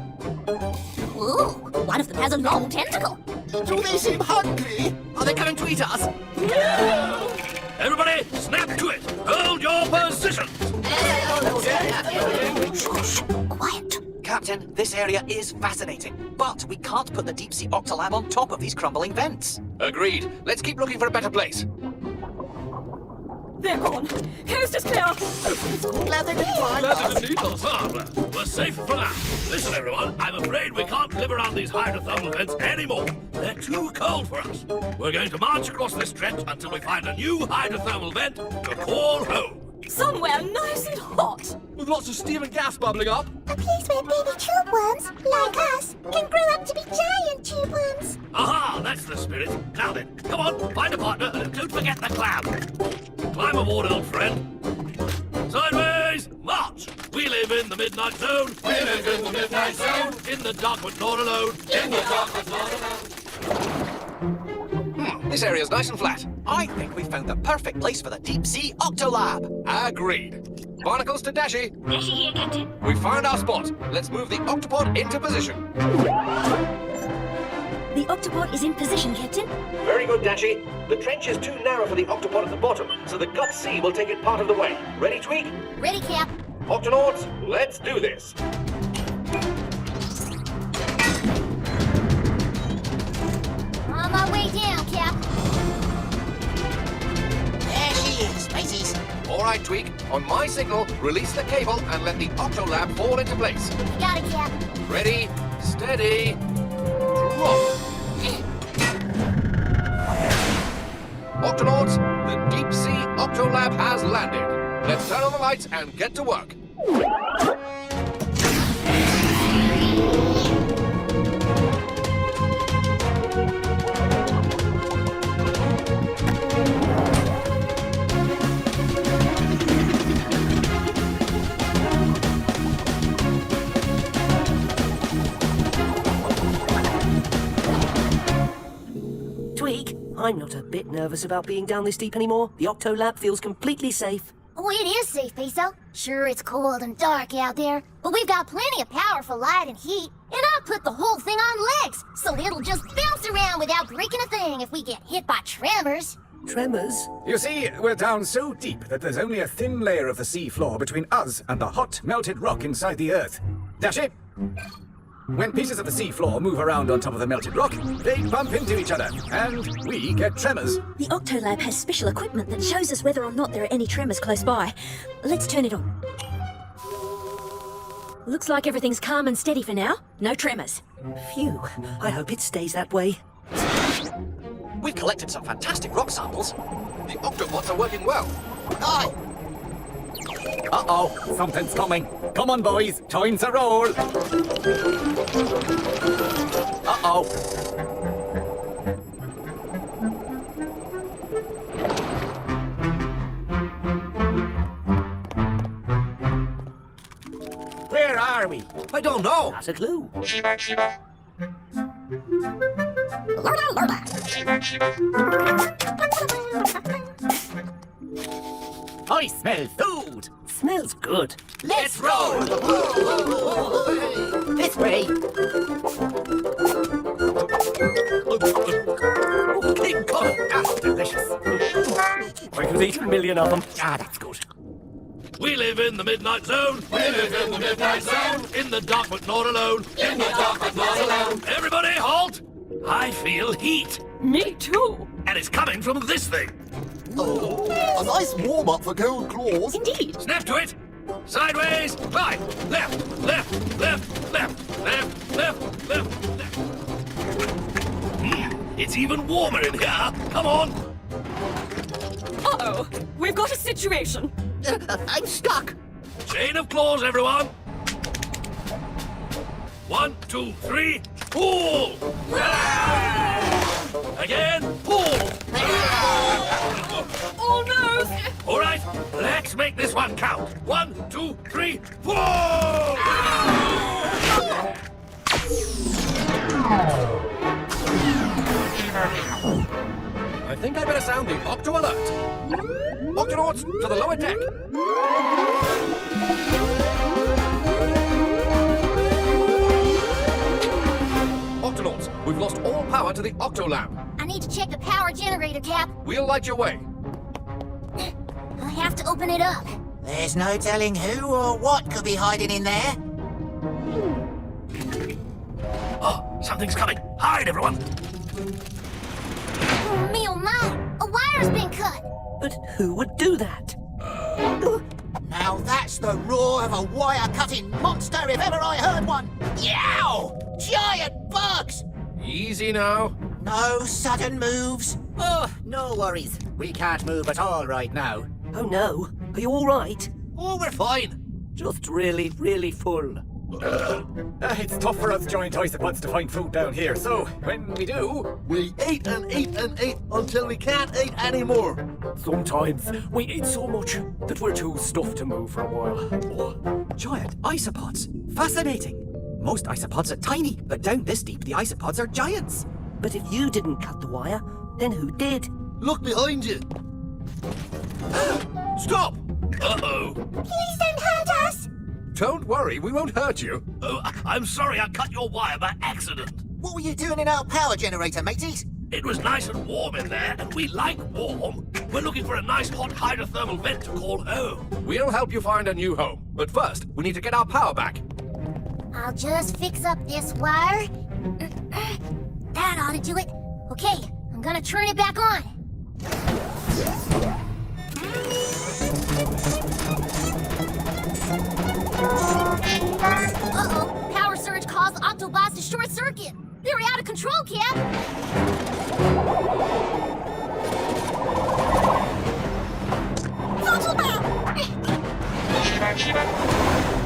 Ooh, one of them has a long tentacle. Do they seem hungry? Are they coming to eat us? Everybody, snap to it! Hold your positions! Shh, quiet. Captain, this area is fascinating, but we can't put the deep-sea Octolab on top of these crumbling vents. Agreed. Let's keep looking for a better place. They're gone. Coast is clear. Glad they didn't find us. Glad you didn't need us. Ah, we're safe for now. Listen, everyone, I'm afraid we can't live around these hydrothermal vents anymore. They're too cold for us. We're going to march across this trench until we find a new hydrothermal vent to call home. Somewhere nice and hot. With lots of steam and gas bubbling up. A place where baby tube worms, like us, can grow up to be giant tube worms. Aha, that's the spirit. Now then, come on, find a partner and don't forget the clam. Climb aboard, old friend. Sideways, march. We live in the Midnight Zone. We live in the Midnight Zone. In the dark but not alone. In the dark but not alone. This area's nice and flat. I think we found the perfect place for the deep-sea Octolab. Agreed. Barnacles to Dashi. Dashi here, Captain. We found our spot. Let's move the octopod into position. The octopod is in position, Captain. Very good, Dashi. The trench is too narrow for the octopod at the bottom, so the gut sea will take it part of the way. Ready, Tweak? Ready, Cap. Octonauts, let's do this. On my way down, Cap. There she is, mateys. All right, Tweak. On my signal, release the cable and let the Octolab fall into place. You got it, Cap. Ready, steady, drop. Octonauts, the deep sea Octolab has landed. Let's turn on the lights and get to work. Tweak, I'm not a bit nervous about being down this deep anymore. The Octolab feels completely safe. Oh, it is safe, Peso. Sure, it's cold and dark out there, but we've got plenty of power for light and heat. And I'll put the whole thing on legs, so it'll just bounce around without breaking a thing if we get hit by tremors. Tremors? You see, we're down so deep that there's only a thin layer of the sea floor between us and the hot, melted rock inside the earth. Dashi? When pieces of the sea floor move around on top of the melted rock, they bump into each other, and we get tremors. The Octolab has special equipment that shows us whether or not there are any tremors close by. Let's turn it on. Looks like everything's calm and steady for now. No tremors. Phew, I hope it stays that way. We've collected some fantastic rock samples. The Octobots are working well. Aye. Uh-oh, something's coming. Come on, boys, time to roll. Uh-oh. Where are we? I don't know. That's a clue. I smell food. Smells good. Let's roll. This way. King Kong. Ah, delicious. I could eat a million of them. Ah, that's good. We live in the Midnight Zone. We live in the Midnight Zone. In the dark but not alone. In the dark but not alone. Everybody halt! I feel heat. Me too. And it's coming from this thing. Oh, a nice warm-up for Gold Claws. Indeed. Snap to it. Sideways. Right. Left. Left. Left. Left. Left. Left. Left. Left. It's even warmer in here. Come on. Uh-oh. We've got a situation. I'm stuck. Chain of claws, everyone. 1, 2, 3. Pull. Again. Pull. Oh no! All right. Let's make this one count. 1, 2, 3. Pull. I think I better sound the Octo Alert. Octonauts, to the lower deck. Octonauts, we've lost all power to the Octolab. I need to check the power generator, Cap. We'll light your way. I have to open it up. There's no telling who or what could be hiding in there. Oh, something's coming. Hide, everyone. Oh, me oh my! A wire's been cut! But who would do that? Now that's the roar of a wire-cutting monster if ever I heard one. Yow! Giant bugs! Easy now. No sudden moves. Oh, no worries. We can't move at all right now. Oh no, are you all right? Oh, we're fine. Just really, really full. It's tough for us giant isopods to find food down here, so when we do, We ate and ate and ate until we can't eat anymore. Sometimes we eat so much that we're too stuffed to move for a while. Giant isopods. Fascinating. Most isopods are tiny, but down this deep, the isopods are giants. But if you didn't cut the wire, then who did? Look behind you. Stop! Uh-oh. Please don't hurt us! Don't worry, we won't hurt you. Oh, I'm sorry I cut your wire by accident. What were you doing in our power generator, mateys? It was nice and warm in there, and we like warm. We're looking for a nice hot hydrothermal vent to call home. We'll help you find a new home. But first, we need to get our power back. I'll just fix up this wire. That ought to do it. Okay, I'm gonna turn it back on. Uh-oh, power surge caused Octobots to short circuit. They're out of control, Cap.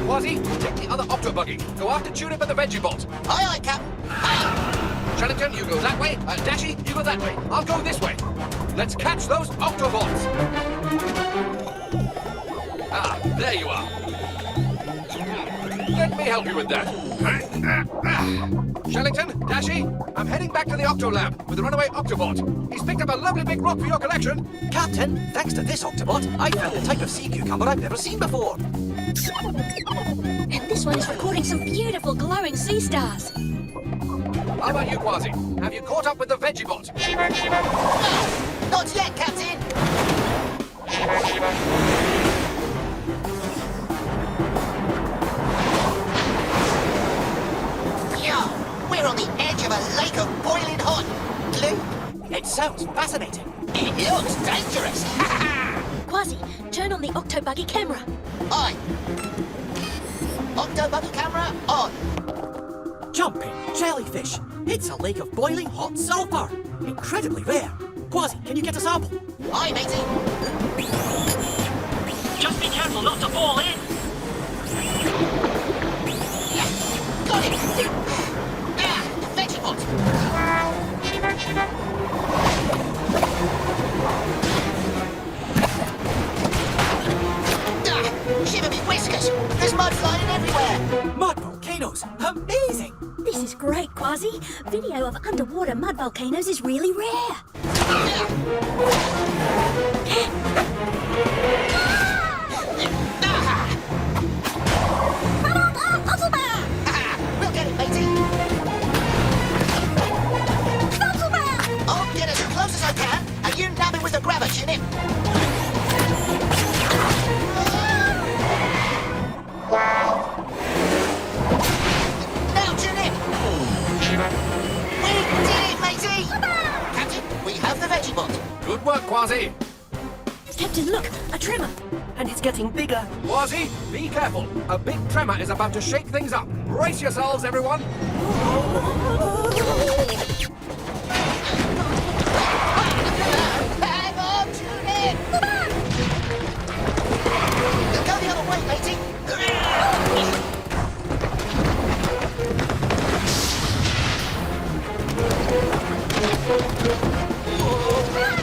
Quasi, take the other Octo Buggy. Go after Tulip and the Veggie-Bot. Aye, aye, Captain. Aye. Shellington, you go that way. Dashy, you go that way. I'll go this way. Let's catch those Octobots. Ah, there you are. Let me help you with that. Shellington, Dashy, I'm heading back to the Octolab with the runaway Octobot. He's picked up a lovely big rock for your collection. Captain, thanks to this Octobot, I found a type of sea cucumber I've never seen before. And this one is recording some beautiful glowing sea stars. How about you, Quasi? Have you caught up with the Veggie-Bot? Not yet, Captain. Yeah, we're on the edge of a lake of boiling hot glue. It sounds fascinating. It looks dangerous. Quasi, turn on the Octobuggy camera. Aye. Octobuggy camera on. Jumping jellyfish. It's a lake of boiling hot sulfur. Incredibly rare. Quasi, can you get a sample? Aye, matey. Just be careful not to fall in. Yeah, got it. Ah, veggie pot. Ah, shiver me whiskers. There's mud flying everywhere. Mud volcanoes. Amazing. This is great, Quasi. Video of underwater mud volcanoes is really rare. We'll get it, matey. I'll get as close as I can, and you nab it with the grabber, Chinip. Now, Chinip. We did it, matey. Captain, we have the veggie bot. Good work, Quasi. Captain, look, a tremor. And it's getting bigger. Quasi, be careful. A big tremor is about to shake things up. Brace yourselves, everyone. Hang on, Chinip. Go the other way, matey.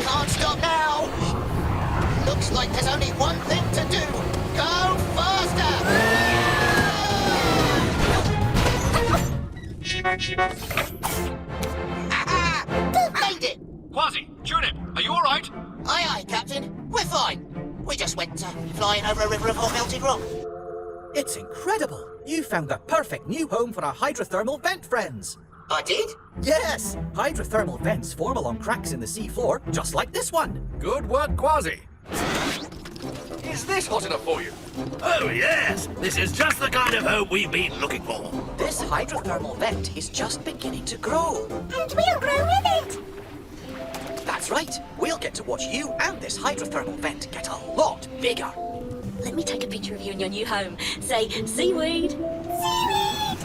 Can't stop now. Looks like there's only one thing to do. Go faster! Made it! Quasi, Tunip, are you all right? Aye, aye, Captain. We're fine. We just went flying over a river of hot melted rock. It's incredible. You found the perfect new home for our hydrothermal vent friends. I did? Yes, hydrothermal vents form along cracks in the sea floor, just like this one. Good work, Quasi. Is this hot enough for you? Oh, yes. This is just the kind of home we've been looking for. This hydrothermal vent is just beginning to grow. And we'll grow with it. That's right. We'll get to watch you and this hydrothermal vent get a lot bigger. Let me take a picture of you in your new home. Say, seaweed. Seaweed!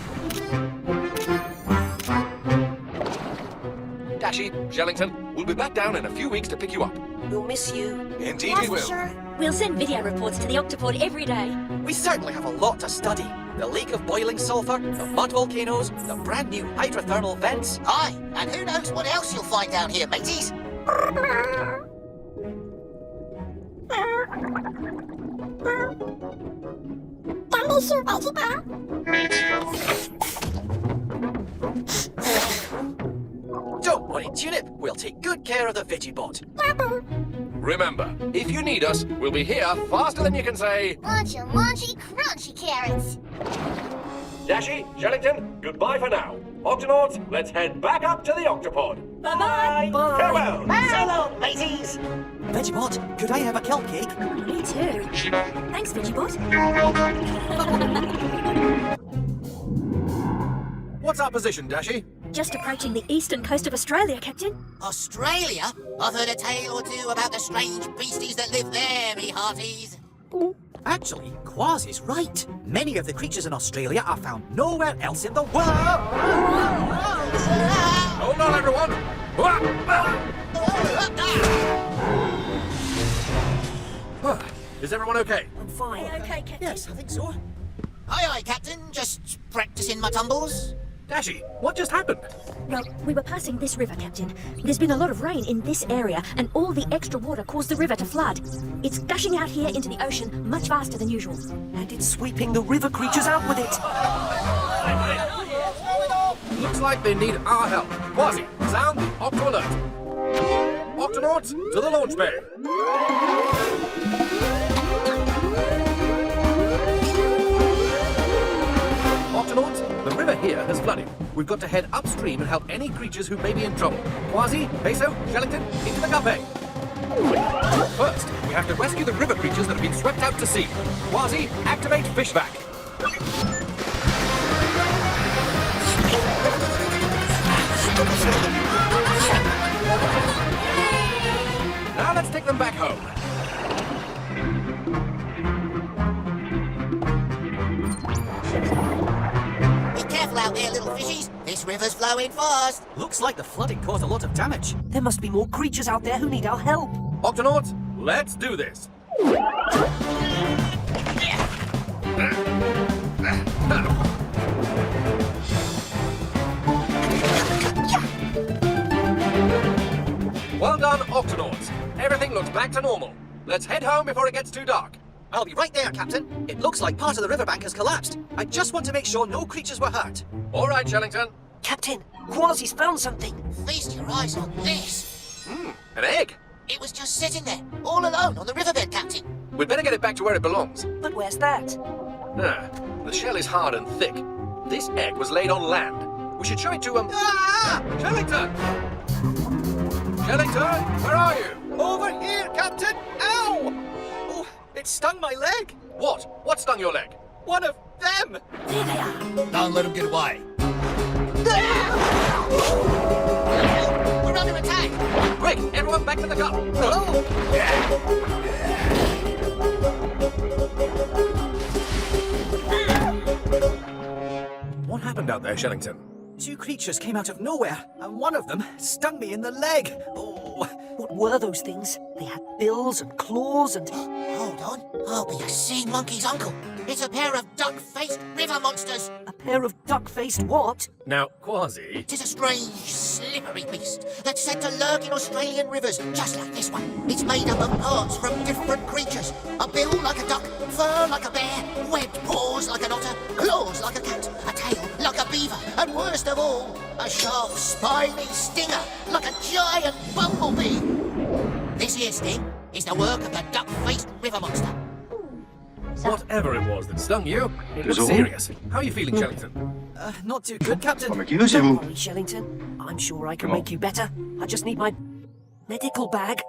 Dashy, Shellington, we'll be back down in a few weeks to pick you up. We'll miss you. Indeed Yes, we will. sure. We'll send video reports to the Octopod every day. We certainly have a lot to study. The lake of boiling sulfur, the mud volcanoes, the brand new hydrothermal vents. Aye, and who knows what else you'll find down here, mateys? Don't worry, Tunip. We'll take good care of the Vigibot. Remember, if you need us, we'll be here faster than you can say. Bunch of munchy, crunchy carrots. Dashy, Shellington, goodbye for now. Octonauts, let's head back up to the Octopod. Bye-bye. Farewell. So long, mateys! Vigibot, could I have a kelp cake? Me too. Thanks, Vigibot. What's our position, Dashy? Just approaching the eastern coast of Australia, Captain. Australia? I've heard a tale or two about the strange beasties that live there, me hearties. Actually, Quasi's right. Many of the creatures in Australia are found nowhere else in the world. Hold on, everyone. Is everyone okay? I'm fine. Okay, Captain. Yes, I think so. Aye, aye, Captain. Just practicing my tumbles. Dashy, what just happened? Well, we were passing this river, Captain. There's been a lot of rain in this area, and all the extra water caused the river to flood. It's gushing out here into the ocean much faster than usual. And it's sweeping the river creatures out with it. Looks like they need our help. Quasi, sound the Octo alert. Octonauts, to the launch bay. Octonauts, the river here has flooded. We've got to head upstream and help any creatures who may be in trouble. Quasi, Peso, Shellington, into the guppy. First, we have to rescue the river creatures that have been swept out to sea. Quasi, activate fish vac. Now let's take them back home. careful out there, little fishies. This river's flowing fast. Looks like the flooding caused a lot of damage. There must be more creatures out there who need our help. Octonauts, let's do this. Well done, Octonauts. Everything looks back to normal. Let's head home before it gets too dark. I'll be right there, Captain. It looks like part of the riverbank has collapsed. I just want to make sure no creatures were hurt. All right, Shellington. Captain, Quasi's found something. Feast your eyes on this. An egg. It was just sitting there, all alone on the riverbed, Captain. We'd better get it back to where it belongs. But where's that? The shell is hard and thick. This egg was laid on land. We should show it to him. Shellington! Shellington, where are you? Over here, Captain! Ow! Oh, it stung my leg. What? What stung your leg? One of them! There they are. Don't let him get away. We're under attack. Quick, everyone back to the cup. What happened out there, Shellington? Two creatures came out of nowhere, and one of them stung me in the leg. Oh, What were those things? They had bills and claws and... Hold on. I'll be a sea monkey's uncle. It's a pair of duck-faced river monsters. A pair of duck-faced what? Now, Quasi... It is a strange, slippery beast that's said to lurk in Australian rivers, just like this one. It's made up of parts from different creatures. A bill like a duck, fur like a bear, webbed paws like an otter, claws like a cat, a tail like a beaver, and worst of all, a sharp, spiny stinger like a giant bumblebee. This here sting is the work of the duck-faced river monster. Whatever it was that stung you, it was serious. How are you feeling, Shellington? not too good, Captain. Don't worry, Shellington. I'm sure I can make you better. I just need my medical bag.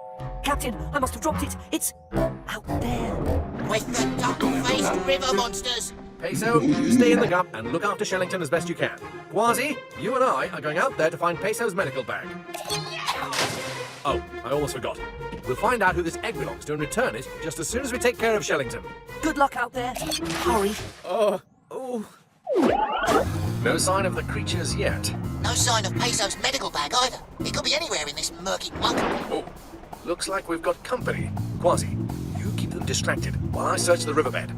Captain, I must have dropped it. It's out there. With the duck-faced river monsters. Peso, you stay in the cup and look after Shellington as best you can. Quasi, you and I are going out there to find Peso's medical bag. Oh, I almost forgot. We'll find out who this egg belongs to and return it just as soon as we take care of Shellington. Good luck out there. Hurry. No sign of the creatures yet. No sign of Peso's medical bag either. It could be anywhere in this murky muck. Oh, looks like we've got company. Quasi, you keep them distracted while I search the riverbed.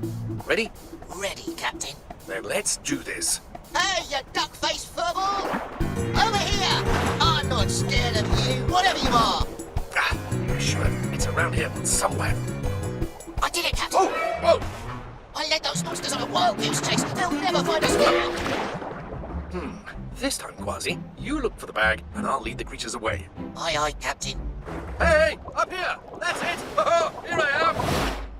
Ready? Ready, Captain. Then let's do this. Hey, you duck-faced furball! Over here! I'm not scared of you, whatever you are. Sure, it's around here somewhere. I did it, Captain. Oh! I led those monsters on a wild goose chase. They'll never find us now. This time, Quasi, you look for the bag and I'll lead the creatures away. Aye, aye, Captain. Hey, up here! That's it! Here I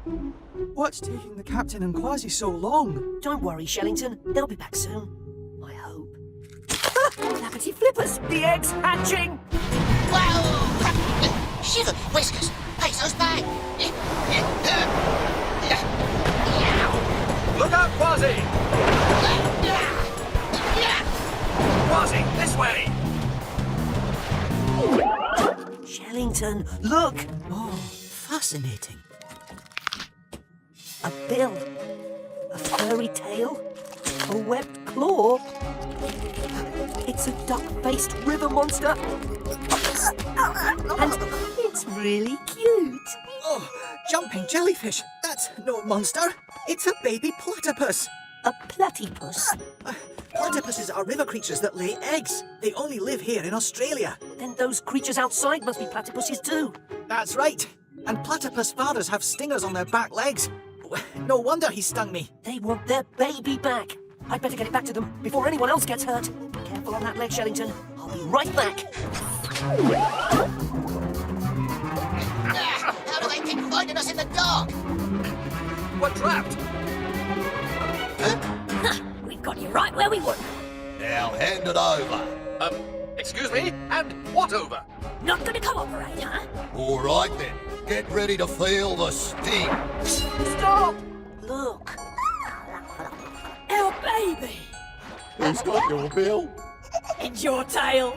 am! What's taking the Captain and Quasi so long? Don't worry, Shellington. They'll be back soon. I hope. Flappity flippers! The egg's hatching! Wow! Shiver, Whiskers! Peso's bag! Look out, Quasi! Quasi, this way! Shellington, look! Oh, fascinating. A bill, a furry tail, a webbed claw. It's a duck-faced river monster. And it's really cute. Oh, jumping jellyfish. That's no monster. It's a baby platypus. A platypus. Platypuses are river creatures that lay eggs. They only live here in Australia. Then those creatures outside must be platypuses too. That's right. And platypus fathers have stingers on their back legs. No wonder he stung me. They want their baby back. I'd better get it back to them before anyone else gets hurt. Careful on that leg, Shellington. I'll be right back. How do they keep finding us in the dark? We're trapped! We've got you right where we want. Now hand it over. Excuse me? And what over? Not gonna cooperate, huh? All right then. Get ready to feel the sting. Stop! Look. Our baby! Who's got your bill? And your tail!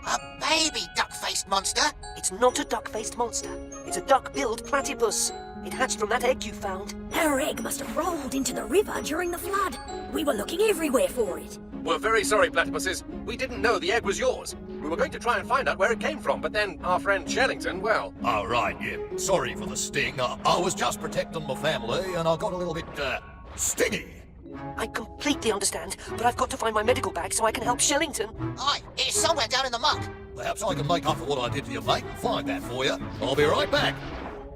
A baby duck-faced monster? It's not a duck-faced monster. It's a duck-billed platypus. It hatched from that egg you found. Our egg must have rolled into the river during the flood. We were looking everywhere for it. We're very sorry, platypuses. We didn't know the egg was yours. We were going to try and find out where it came from, but then our friend Shellington, well... Oh, right, yeah. Sorry for the sting. I was just protecting my family and I got a little bit, stingy. I completely understand, but I've got to find my medical bag so I can help Shellington. Aye, it's somewhere down in the muck. Perhaps I can make up for what I did to your mate and find that for you. I'll be right back.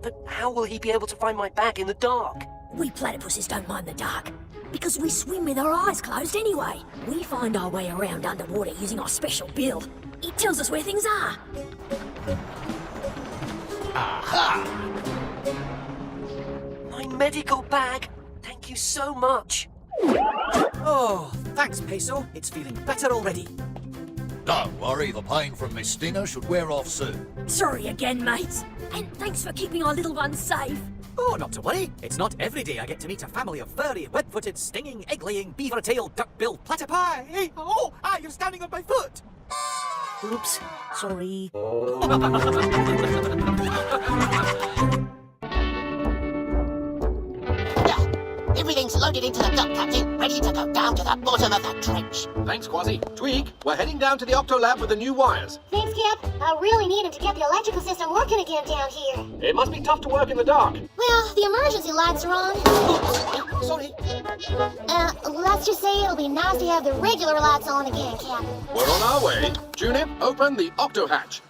But how will he be able to find my bag in the dark? We platypuses don't mind the dark, because we swim with our eyes closed anyway. We find our way around underwater using our special bill. It tells us where things are. Aha! My medical bag! Thank you so much. Oh, thanks, Peso. It's feeling better already. Don't worry, the pain from my stinger should wear off soon. Sorry again, mates. And thanks for keeping our little ones safe. Oh, not to worry. It's not every day I get to meet a family of furry, web-footed, stinging, egg-laying, beaver-tailed, duck-billed platypi. Hey, oh, you're standing on my foot. Oops, sorry. Everything's loaded into the dock, Captain, ready to go down to the bottom of the trench. Thanks, Quasi. Tweak, we're heading down to the Octolab with the new wires. Thanks, Cap. I really need him to get the electrical system working again down here. It must be tough to work in the dark. Well, the emergency lights are on. Sorry. Let's just say it'll be nice to have the regular lights on again, Cap. We're on our way. Junip, open the Octo hatch.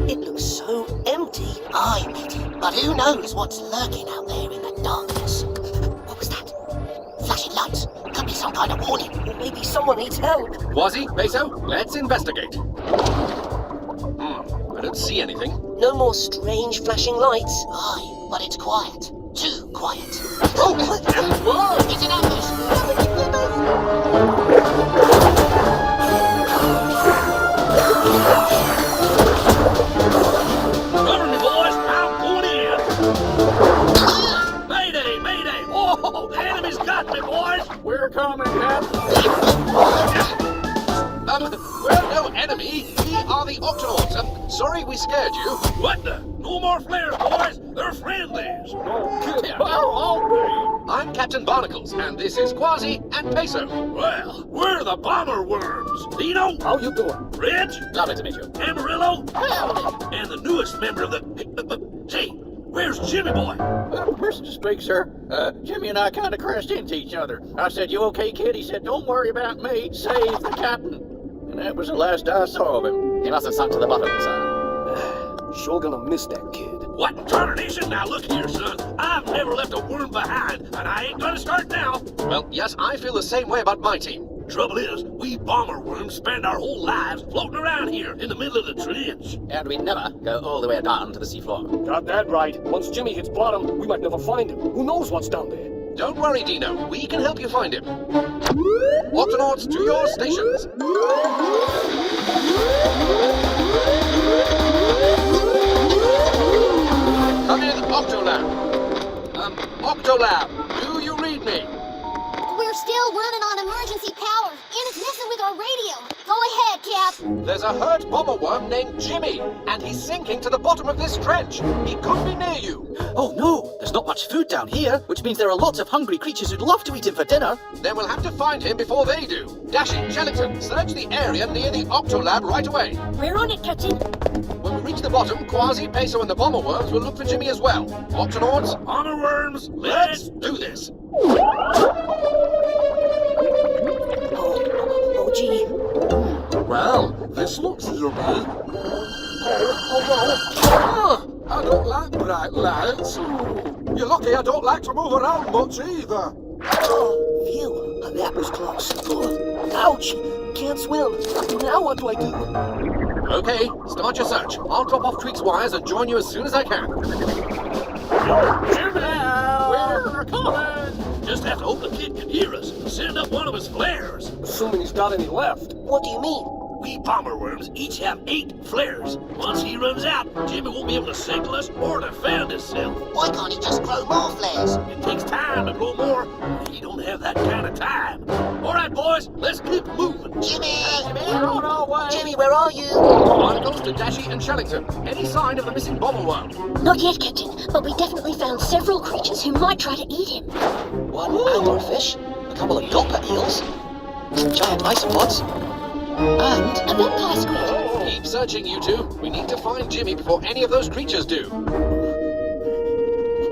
It looks so empty. Aye, matey, but who knows what's lurking out there in the darkness? What was that? Flashing lights. Could be some kind of warning. Or maybe someone needs help. Quasi, Peso, let's investigate. I don't see anything. No more strange flashing lights. Aye, but it's quiet. Too quiet. Oh! Whoa! It's an ambush! Cover me, boys. I'm going in. Mayday, mayday. Oh, the enemy's got me, boys. We're coming, Captain. We're no enemy. We are the Octonauts. Sorry we scared you. What the? No more flares, boys. They're friendlies. I'm Captain Barnacles, and this is Quasi and Peso. Well, we're the bomber worms. Dino. How you doing? Reg. Lovely to meet you. Amarillo. And the newest member of the... Say, where's Jimmy boy? Person to speak, sir. Jimmy and I kind of crashed into each other. I said, "You okay, kid?" He said, "Don't worry about me. Save the captain." And that was the last I saw of him. He must have sunk to the bottom, sir. Sure gonna miss that kid. What in tarnation? Now look here, son. I've never left a worm behind, and I ain't gonna start now. Well, yes, I feel the same way about my team. Trouble is, we bomber worms spend our whole lives floating around here in the middle of the trench. And we never go all the way down to the seafloor. Got that right. Once Jimmy hits bottom, we might never find him. Who knows what's down there? Don't worry, Dino. We can help you find him. Octonauts, to your stations. Come in, Octolab. Octolab, do you read me? We're still running on emergency power, and it's messing with our radio. Go ahead, Cap. There's a hurt bomber worm named Jimmy, and he's sinking to the bottom of this trench. He could be near you. Oh no, there's not much food down here, which means there are lots of hungry creatures who'd love to eat him for dinner. Then we'll have to find him before they do. Dashie, Shellington, search the area near the Octolab right away. We're on it, Captain. When we reach the bottom, Quasi, Peso, and the bomber worms will look for Jimmy as well. Octonauts, bomber worms, let's do this. Oh, gee. Well, this looks yummy. I don't like bright lights. You're lucky I don't like to move around much either. Phew, that was close. Ouch! Can't swim. Now what do I do? Okay, start your search. I'll drop off Tweak's wires and join you as soon as I can. Jimmy! We're coming! Just have to hope the kid can hear us and send up one of his flares. Assuming he's got any left. What do you mean? We bomber worms each have 8 flares. Once he runs out, Jimmy won't be able to signal us or defend himself. Why can't he just grow more flares? It takes time to grow more. He don't have that kind of time. All right, boys, let's keep moving. Jimmy! We're on our way. Jimmy, where are you? Barnacles to Dashy and Shellington. Any sign of the missing bobble worm? Not yet, Captain, but we definitely found several creatures who might try to eat him. One anglerfish, a couple of gulper eels, some giant isopods, and A vampire squid. Keep searching, you two. We need to find Jimmy before any of those creatures do.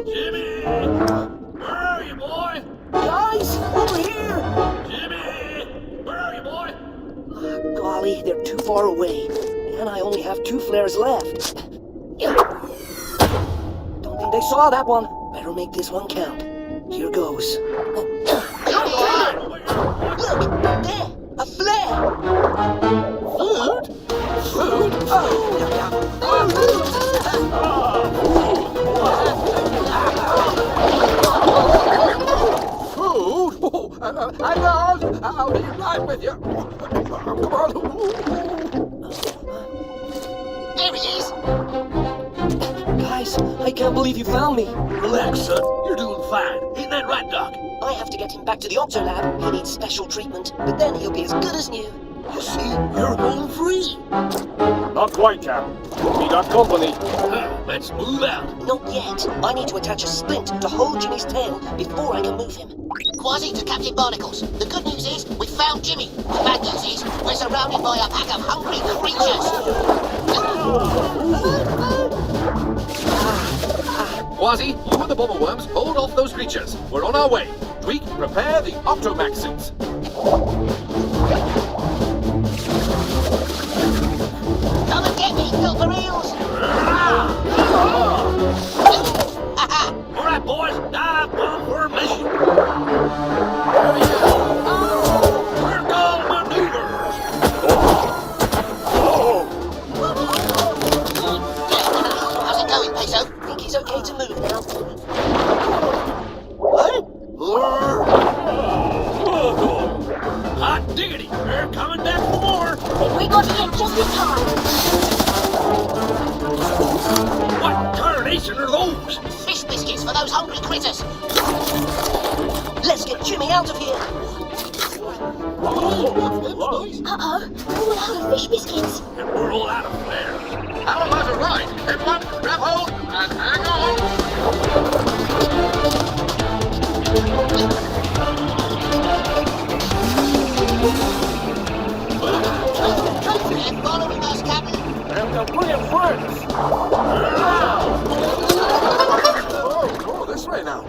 Jimmy! Where are you, boy? Guys, over here! Jimmy! Where are you, boy? Golly, they're too far away. And I only have 2 flares left. Don't think they saw that one. Better make this one count. Here goes. Look! There! A flare! Food? Food? Food? Hang on! I'll be right with you. Come on. There he is. Guys, I can't believe you found me. Relax, son. You're doing fine. Ain't that right, Doc? I have to get him back to the Octolab. He needs special treatment, but then he'll be as good as new. You see, you're home free. Not quite, Cap. We got company. Let's move out. Not yet. I need to attach a splint to hold Jimmy's tail before I can move him. Quasi to Captain Barnacles. The good news is we found Jimmy. The bad news is we're surrounded by a pack of hungry creatures. Quasi, you and the bobble worms hold off those creatures. We're on our way. Tweak, prepare the Octomax suits. Come and get me, Gulper Eels. All right, boys. Dive bomb formation. Circle maneuvers. How's it going, Peso? I think he's okay to move now. Hot diggity. They're coming back for more. We got him just in time. What carnation are those? Fish biscuits for those hungry critters. Let's get Jimmy out of here. Uh-oh, we're all out of fish biscuits. And we're all out of flares. How about a ride? Everyone, grab hold and hang They're following us, Captain. And the brilliant friends. Oh, this way now.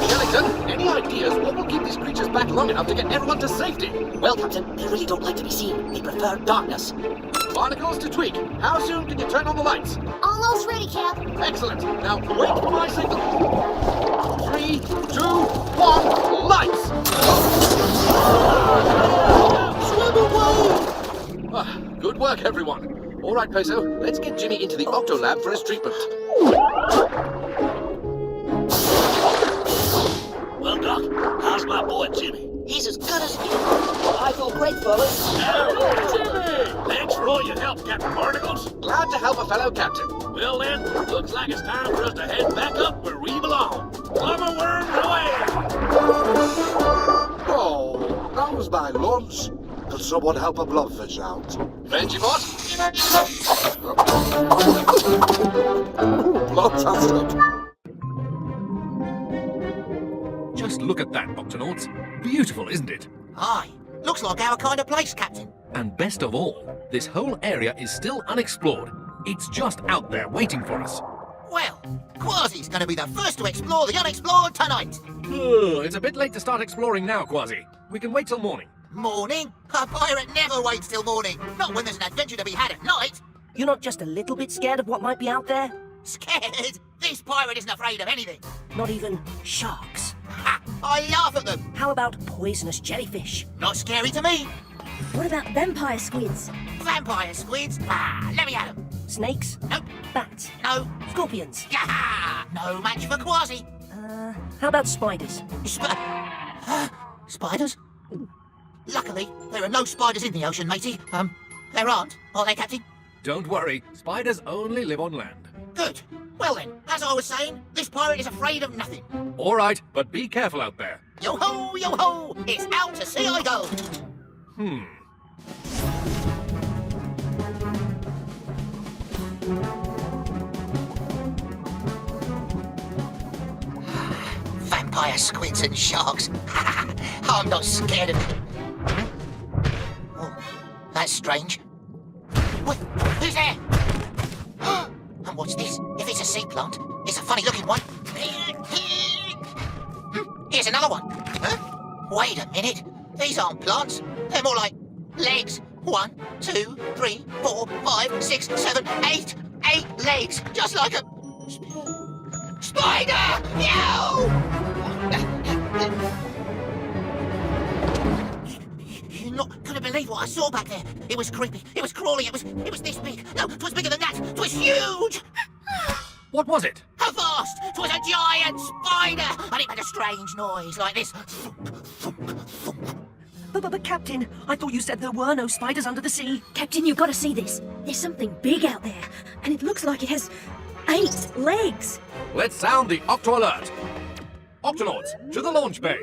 Shellington, any ideas what will keep these creatures back long enough to get everyone to safety? Well, Captain, they really don't like to be seen. They prefer darkness. Barnacles to Tweak. How soon can you turn on the lights? Almost ready, Cap. Excellent. Now wait for my signal. 3, 2, 1, lights! Swim away! Ah, good work, everyone. All right, Peso, let's get Jimmy into the Octolab for his treatment. Well, Doc, how's my boy Jimmy? He's as good as new. I feel great, fellas. Jimmy! Thanks for all your help, Captain Barnacles. Glad to help a fellow captain. Well then, looks like it's time for us to head back up where we belong. Plumber worms away! Oh, that was my lunch. Could someone help a blobfish out? Vengibot? Fantastic. Just look at that, Octonauts. Beautiful, isn't it? Aye. Looks like our kind of place, Captain. And best of all, this whole area is still unexplored. It's just out there waiting for us. Well, Quasi's going to be the first to explore the unexplored tonight. It's a bit late to start exploring now, Quasi. We can wait till morning. Morning? A pirate never waits till morning. Not when there's an adventure to be had at night. You're not just a little bit scared of what might be out there? Scared? This pirate isn't afraid of anything. Not even sharks. Ha! I laugh at them. How about poisonous jellyfish? Not scary to me. What about vampire squids? Vampire squids? Ah, let me at them. Snakes? Nope. Bats? No. Scorpions? Yaha! No match for Quasi. How about spiders? Spiders? Luckily, there are no spiders in the ocean, matey. There aren't, are there, Captain? Don't worry, spiders only live on land. Good. Well then, as I was saying, this pirate is afraid of nothing. All right, but be careful out there. Yo-ho, yo-ho! It's out to sea I go! Vampire squids and sharks. I'm not scared of it. Oh, that's strange. What? Who's there? And what's this? If it's a sea plant, it's a funny looking one. Here's another one. Huh? Wait a minute. These aren't plants. They're more like legs. 1, 2, 3, 4, 5, 6, 7, 8. 8 legs. Just like a spider! You're not gonna believe what I saw back there. It was creepy. It was crawly. It was this big. No, it was bigger than that. It was huge. What was it? A vast! 'Twas a giant spider! And it made a strange noise like this. But Captain, I thought you said there were no spiders under the sea. Captain, you've got to see this. There's something big out there, and it looks like it has 8 legs. Let's sound the Octo Alert. Octonauts, to the launch bay.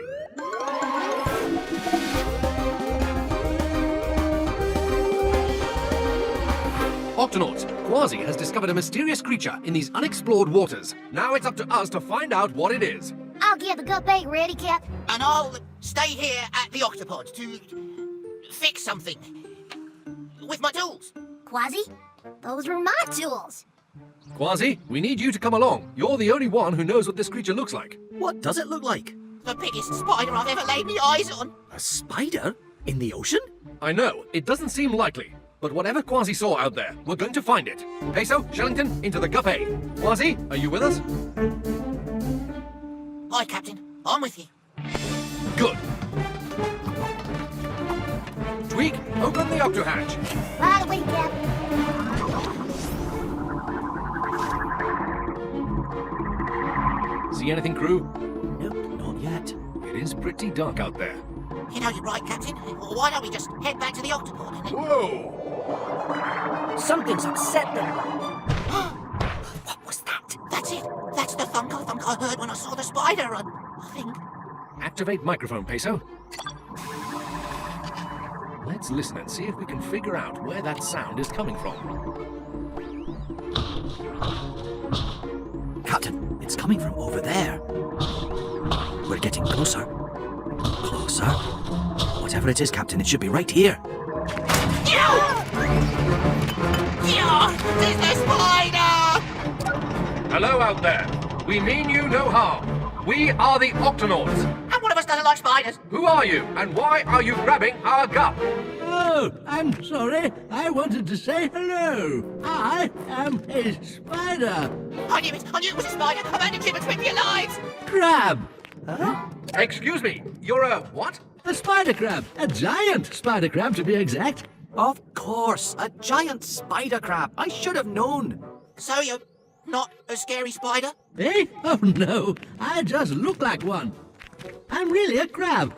Octonauts, Quasi has discovered a mysterious creature in these unexplored waters. Now it's up to us to find out what it is. I'll get the gut bait ready, Cap. And I'll stay here at the Octopod to fix something. With my tools. Quasi, those were my tools. Quasi, we need you to come along. You're the only one who knows what this creature looks like. What does it look like? The biggest spider I've ever laid my eyes on. A spider? In the ocean? I know, it doesn't seem likely. But whatever Quasi saw out there, we're going to find it. Peso, Shellington, into the Guppy. Quasi, are you with us? Aye, Captain. I'm with you. Good. Tweak, open the octo hatch. Right away, Cap. See anything, crew? Nope, not yet. It is pretty dark out there. You know, you're right, Captain. Why don't we just head back to the Octopod and then... Whoa! Something's upset them. What was that? That's it. That's the thunk I heard when I saw the spider run. I think. Activate microphone, Peso. Let's listen and see if we can figure out where that sound is coming from. Captain, it's coming from over there. We're getting closer. Closer. Whatever it is, Captain, it should be right here. There's the spider! Hello out there. We mean you no harm. We are the Octonauts. And one of us doesn't like spiders. Who are you, and why are you grabbing our gup? Oh, I'm sorry. I wanted to say hello. I am a spider. I knew it. I knew it was a spider. Amanda Gibbons with me alive. Crab. Excuse me, you're a what? A spider crab. A giant spider crab, to be exact. Of course, a giant spider crab. I should have known. So you're not a scary spider? Eh? Oh, no. I just look like one. I'm really a crab.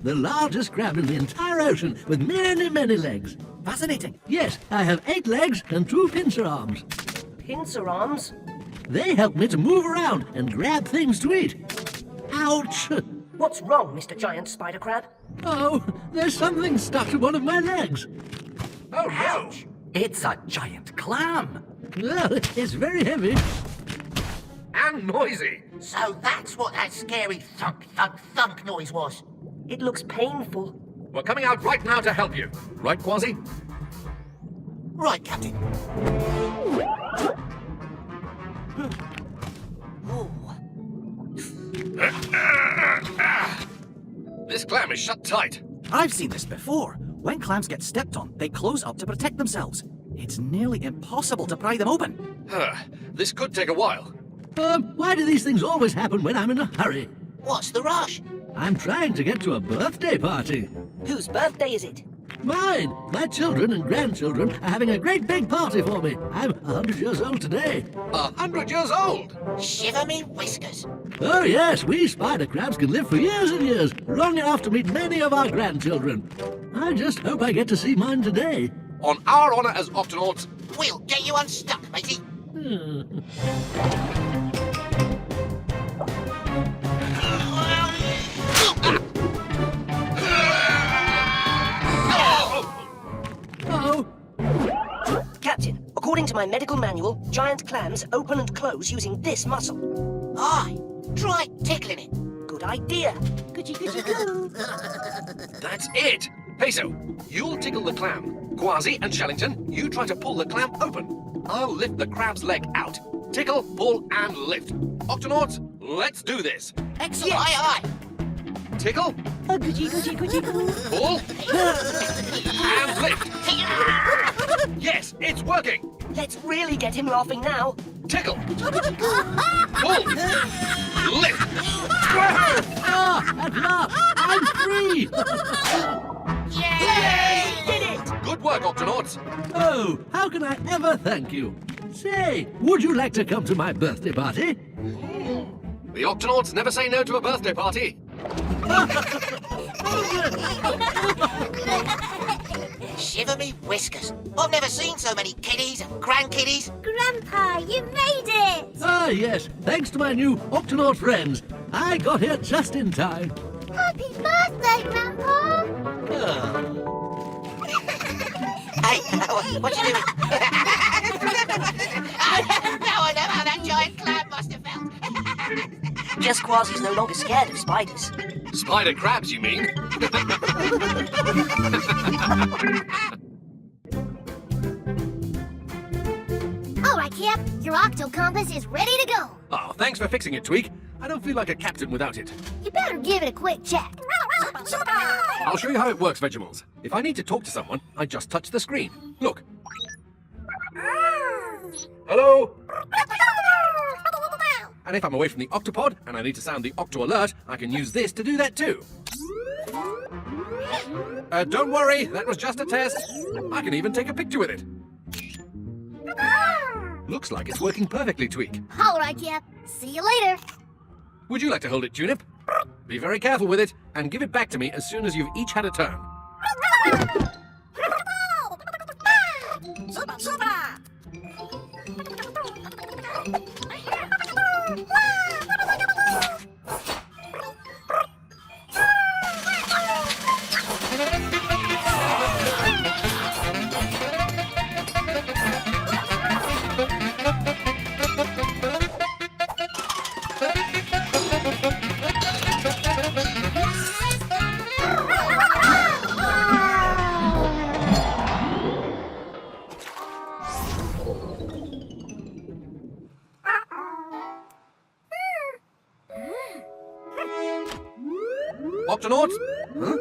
The largest crab in the entire ocean, with many, many legs. Fascinating. Yes, I have 8 legs and 2 pincer arms. Pincer arms? They help me to move around and grab things to eat. Ouch! What's wrong, Mr. Giant Spider Crab? Oh, there's something stuck to one of my legs. Oh, no! It's a giant clam. Well, it's very heavy. And noisy. So that's what that scary thunk, thunk, thunk noise was. It looks painful. We're coming out right now to help you. Right, Quasi? Right, Captain. This clam is shut tight. I've seen this before. When clams get stepped on, they close up to protect themselves. It's nearly impossible to pry them open. This could take a while. Why do these things always happen when I'm in a hurry? What's the rush? I'm trying to get to a birthday party. Whose birthday is it? Mine! My children and grandchildren are having a great big party for me. I'm 100 years old today. 100 years old! Shiver me whiskers. Oh yes, we spider crabs can live for years and years, long enough to meet many of our grandchildren. I just hope I get to see mine today. On our honour as Octonauts, We'll get you unstuck, matey. Oh, Captain, according to my medical manual, giant clams open and close using this muscle. Aye, try tickling it. Good idea. that's it! Peso, you'll tickle the clam. Quasi and Shellington, you try to pull the clam open. I'll lift the crab's leg out. Tickle, pull, and lift. Octonauts, let's do this. Excellent. Aye, Tickle, pull, and lift. Yes, it's working. Let's really get him laughing now. Tickle, pull, lift. at last, I'm free! Did it! Good work, Octonauts. Oh, how can I ever thank you? Say, would you like to come to my birthday party? The Octonauts never say no to a birthday party. Shiver me whiskers. I've never seen so many kiddies and grandkiddies. Grandpa, you made it! Ah, yes, thanks to my new Octonaut friends. I got here just in time. Happy birthday, Grandpa! Hey, what you doing? Now I know how that giant clam must have felt. Just Quasi's no longer scared of spiders. Spider crabs, you mean? All right, Cap, your octo compass is ready to go. Oh, thanks for fixing it, Tweak. I don't feel like a captain without it. You better give it a quick check. I'll show you how it works, Vegemals. If I need to talk to someone, I just touch the screen. Look. Hello? And if I'm away from the octopod and I need to sound the octo alert, I can use this to do that too. Don't worry, that was just a test. I can even take a picture with it. Looks like it's working perfectly, Tweak. All right, Cap. See you later. Would you like to hold it, Tunip? Be very careful with it, and give it back to me as soon as you've each had a turn. Octonauts? Huh?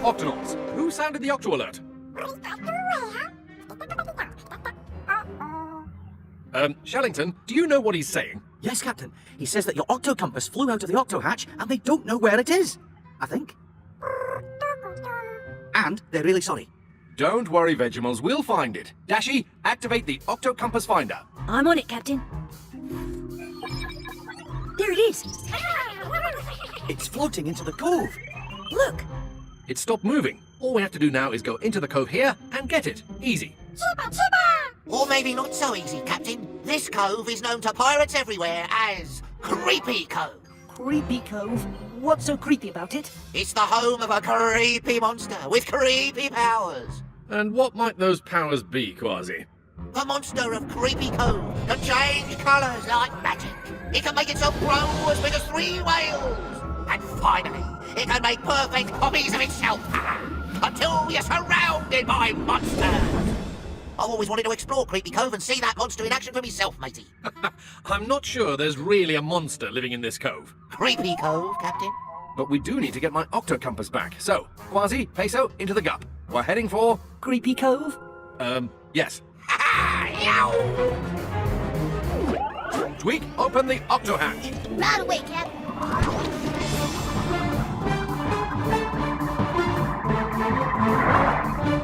Octonauts, who sounded the octo alert? Shellington, do you know what he's saying? Yes, Captain. He says that your octo compass flew out of the octo hatch and they don't know where it is. I think. And they're really sorry. Don't worry, Vegemals, we'll find it. Dashi, activate the octo compass finder. I'm on it, Captain. There it is. It's floating into the cove. Look. It stopped moving. All we have to do now is go into the cove here and get it. Easy. Or maybe not so easy, Captain. This cove is known to pirates everywhere as Creepy Cove. Creepy Cove? What's so creepy about it? It's the home of a creepy monster with creepy powers. And what might those powers be, Quasi? The monster of Creepy Cove can change colours like magic. It can make itself grow as big as 3 whales. And finally, it can make perfect copies of itself. Until you're surrounded by monsters. I've always wanted to explore Creepy Cove and see that monster in action for myself, matey. I'm not sure there's really a monster living in this cove. Creepy Cove, Captain. But we do need to get my octo compass back. So, Quasi, Peso, into the gup. We're heading for... Creepy Cove? Yes. Tweak, open the octo hatch. Right away, Cap.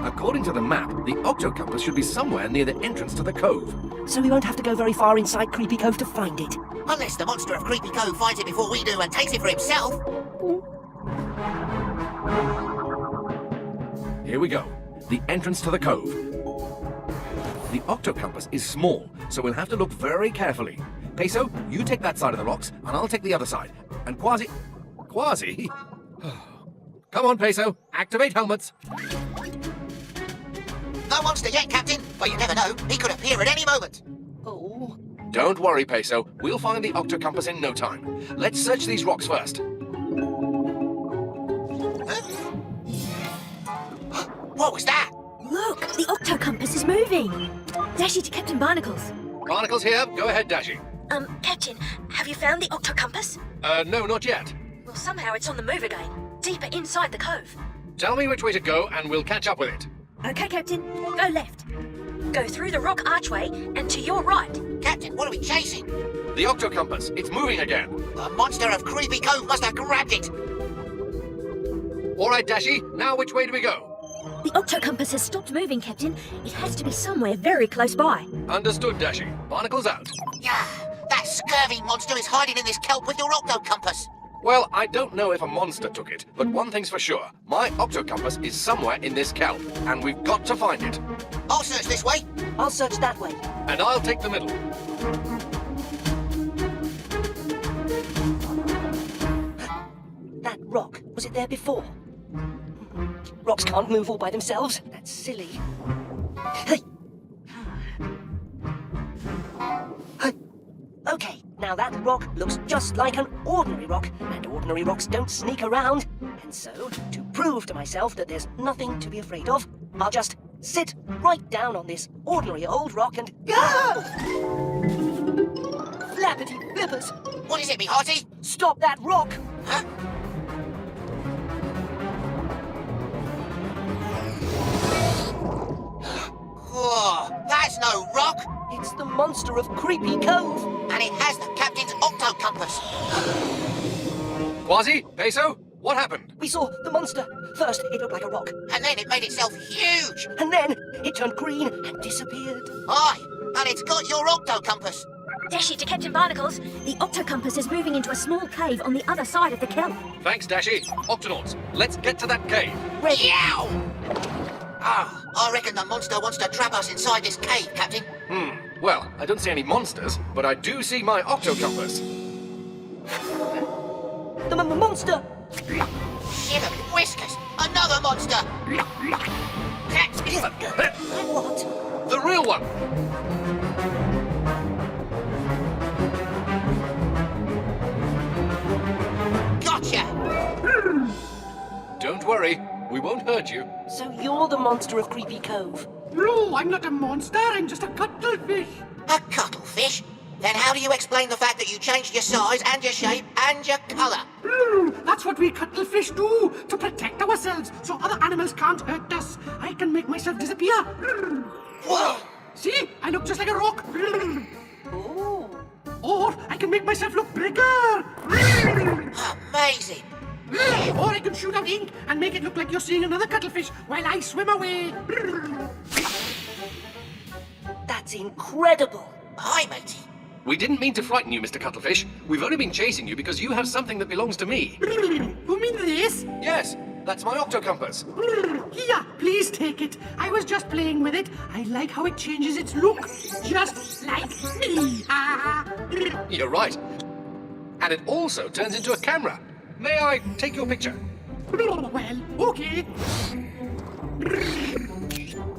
According to the map, the octo compass should be somewhere near the entrance to the cove. So we won't have to go very far inside Creepy Cove to find it. Unless the monster of Creepy Cove finds it before we do and takes it for himself. Here we go. The entrance to the cove. The octo compass is small, so we'll have to look very carefully. Peso, you take that side of the rocks, and I'll take the other side. And Quasi... Quasi? Come on, Peso. Activate helmets. No monster yet, Captain, but you never know. He could appear at any moment. Oh. Don't worry, Peso. We'll find the octo compass in no time. Let's search these rocks first. What was that? Look, the octo compass is moving. Dashy to Captain Barnacles. Barnacles here. Go ahead, Dashy. Captain, have you found the octo compass? No, not yet. Well, somehow it's on the move again, deeper inside the cove. Tell me which way to go, and we'll catch up with it. Okay, Captain, go left. Go through the rock archway and to your right. Captain, what are we chasing? The octo compass. It's moving again. The monster of Creepy Cove must have grabbed it. All right, Dashy. Now which way do we go? The octo compass has stopped moving, Captain. It has to be somewhere very close by. Understood, Dashy. Barnacles out. Yeah, that scurvy monster is hiding in this kelp with your octo compass. Well, I don't know if a monster took it, but one thing's for sure. My octo compass is somewhere in this kelp, and we've got to find it. I'll search this way. I'll search that way. And I'll take the middle. That rock, was it there before? Rocks can't move all by themselves. That's silly. Hey! Okay, now that rock looks just like an ordinary rock, and ordinary rocks don't sneak around. And so, to prove to myself that there's nothing to be afraid of, I'll just sit right down on this ordinary old rock and... Flappity flippers! What is it, me hearty? Stop that rock! Huh? Oh, that's no rock! It's the monster of Creepy Cove! And it has the captain's octo compass. Quasi, Peso, what happened? We saw the monster. First, it looked like a rock. And then it made itself huge. And then, it turned green and disappeared. Aye, and it's got your octo compass. Dashy to Captain Barnacles. The octo compass is moving into a small cave on the other side of the kelp. Thanks, Dashy. Octonauts, let's get to that cave. Yow! Ah, I reckon the monster wants to trap us inside this cave, Captain. Well, I don't see any monsters, but I do see my octo compass. The monster! Shiver me whiskers! Another monster! What? The real one! Gotcha! Don't worry, we won't hurt you. So you're the monster of Creepy Cove? No, I'm not a monster. I'm just a cuttlefish. A cuttlefish? Then how do you explain the fact that you changed your size and your shape and your colour? That's what we cuttlefish do, to protect ourselves so other animals can't hurt us. I can make myself disappear. Whoa! See? I look just like a rock. Ooh. Or I can make myself look bigger. Amazing! Or I can shoot out ink and make it look like you're seeing another cuttlefish while I swim away. That's incredible. Hi, matey. We didn't mean to frighten you, Mr. Cuttlefish. We've only been chasing you because you have something that belongs to me. You mean this? Yes, that's my octo compass. Here, please take it. I was just playing with it. I like how it changes its look. Just like me. You're right. And it also turns into a camera. May I take your picture? Well, okay.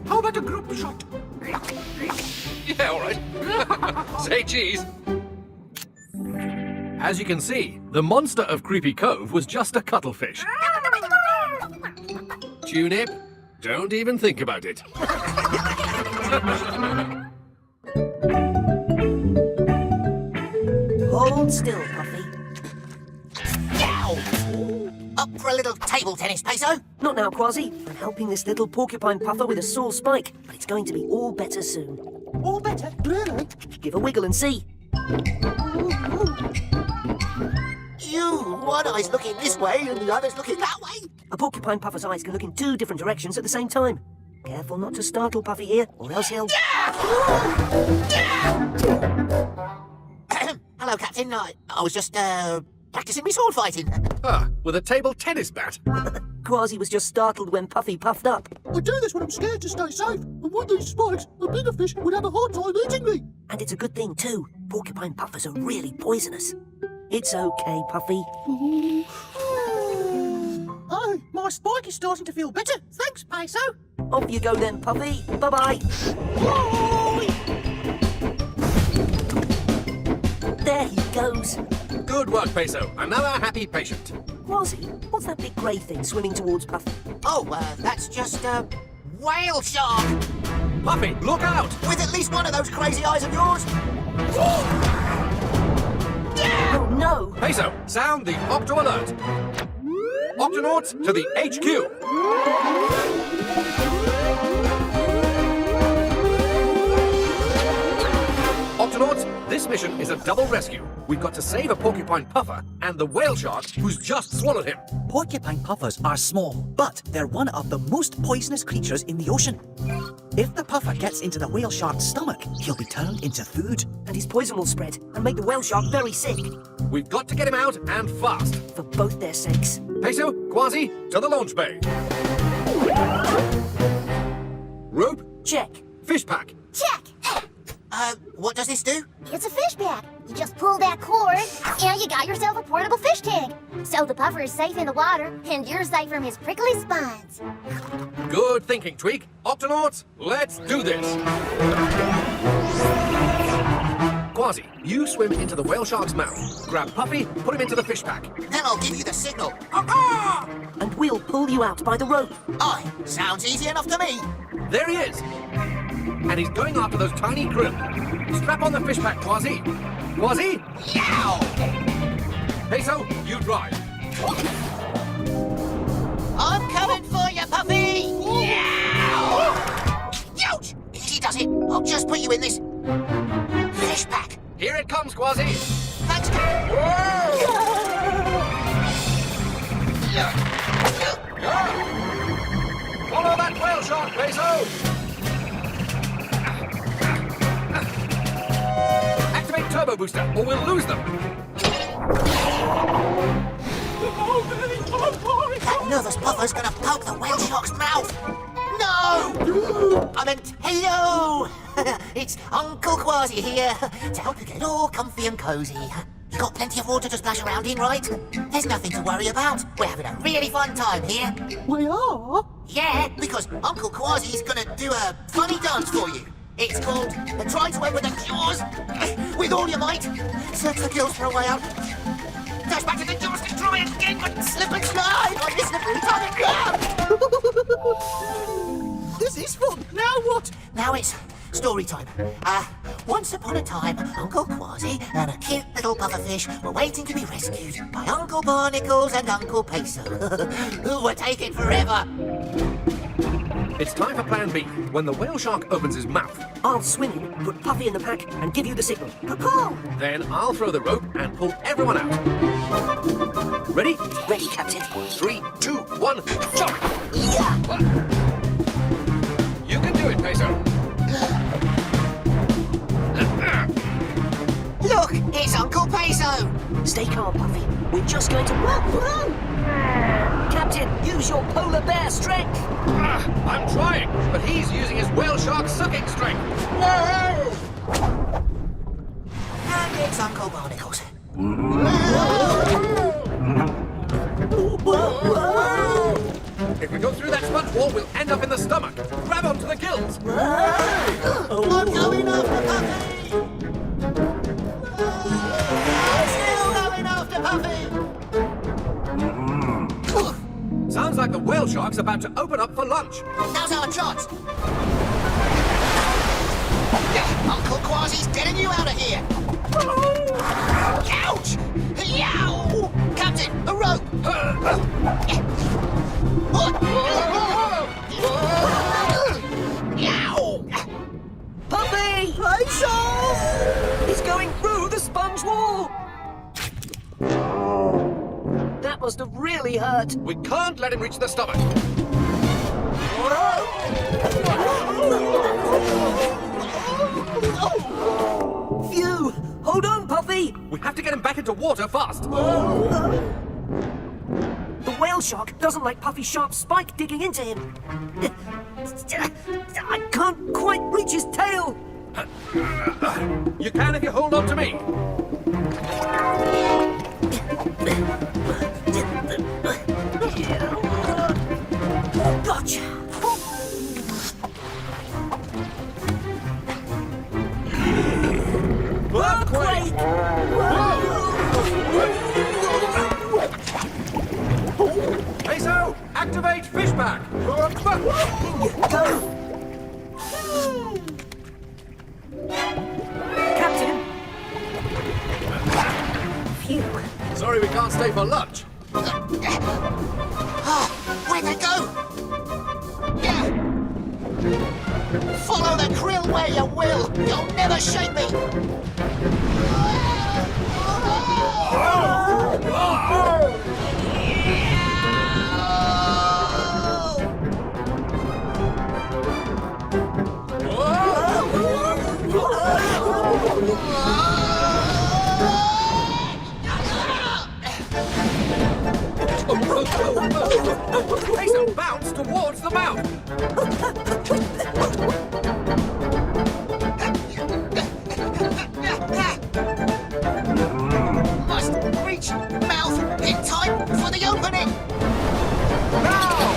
How about a group shot? Yeah, all right. Say cheese. As you can see, the monster of Creepy Cove was just a cuttlefish. Tunip, don't even think about it. Hold still, Puffy. Yow! Up for a little table tennis, Peso? Not now, Quasi. I'm helping this little porcupine puffer with a sore spike, but it's going to be all better soon. All better. Give a wiggle and see. One eye's looking this way and the other's looking that way. A porcupine puffer's eyes can look in 2 different directions at the same time. Careful not to startle Puffy here, or else he'll... Hello, Captain. I was just, practicing me sword fighting. Ah, with a table tennis bat. Quasi was just startled when Puffy puffed up. I do this when I'm scared to stay safe, and with these spikes, a bigger fish would have a hard time eating me. And it's a good thing, too. Porcupine puffers are really poisonous. It's okay, Puffy. Oh, my spike is starting to feel better. Thanks, Peso. Off you go then, Puffy. Bye-bye. There he goes. Good work, Peso. Another happy patient. Quasi, what's that big grey thing swimming towards Puffy? Oh, that's just a whale shark. Puffy, look out! With at least one of those crazy eyes of yours. Oh, no! Peso, sound the Octo Alert. Octonauts to the HQ. Octonauts, this mission is a double rescue. We've got to save a porcupine puffer and the whale shark who's just swallowed him. Porcupine puffers are small, but they're one of the most poisonous creatures in the ocean. If the puffer gets into the whale shark's stomach, he'll be turned into food. And his poison will spread and make the whale shark very sick. We've got to get him out and fast. For both their sakes. Peso, Quasi, to the launch bay. Rope? Check. Fish pack? Check! What does this do? It's a fish pack. You just pull that cord, and you got yourself a portable fish tank. So the puffer is safe in the water, and you're safe from his prickly spines. Good thinking, Tweak. Octonauts, let's do this. Quasi, you swim into the whale shark's mouth. Grab Puffy, put him into the fish pack. Then I'll give you the signal. And we'll pull you out by the rope. Aye, sounds easy enough to me. There he is. And he's going after those tiny krill. Strap on the fish pack, Quasi. Quasi? Yow! Peso, you drive. I'm coming for you, Puffy! Yow! Ouch! Easy does it. I'll just put you in this fish pack. Here it comes, Quasi. Thanks, Follow that whale shark, Peso. Activate turbo booster, or we'll lose them. That nervous puffer's gonna poke the whale shark's mouth. No! I meant hello! It's Uncle Quasi here to help you get all comfy and cozy. You got plenty of water to splash around in, right? There's nothing to worry about. We're having a really fun time here. We are? Yeah, because Uncle Quasi's gonna do a funny dance for you. It's called Try to Open the Jaws with all your might. Search the gills for a way out. Dash back to the jaws to try again, but slip and slide on this slippery tonic ground. This is fun. Now what? Now it's story time. Once upon a time, Uncle Quasi and a cute little pufferfish were waiting to be rescued by Uncle Barnacles and Uncle Peso, who were taken forever. It's time for plan B. When the whale shark opens his mouth, I'll swim in, put Puffy in the pack, and give you the signal. Caw-caw! then I'll throw the rope and pull everyone out. Ready? Ready, Captain. 3, 2, 1, jump! Yeah! You can do it, Peso. Look, it's Uncle Peso. Stay calm, Puffy. We're just going to... Captain, use your polar bear strength. I'm trying, but he's using his whale shark sucking strength. No! And it's Uncle Barnacles. If we go through that sponge wall, we'll end up in the stomach. Grab onto the gills. I'm going after Puffy! I'm still going after Puffy! Sounds like the whale shark's about to open up for lunch. Now's our chance! Uncle Quasi's getting you out of here! Ouch! Yow! Captain, a rope! Puffy! Peso! He's going through must have really hurt. We can't let him reach the stomach. Phew! Hold on, Puffy! We have to get him back into water fast. The whale shark doesn't like Puffy's sharp spike digging into him. I can't quite reach his tail. You can if you hold on to me. Gotcha. Earthquake! Peso, activate fishback. Go! Captain! Phew. Sorry we can't stay for lunch. Where'd they go? Follow the krill where you will. You'll never shake me. Peso, bounce towards the mouth. Must reach mouth in time for the opening. Now!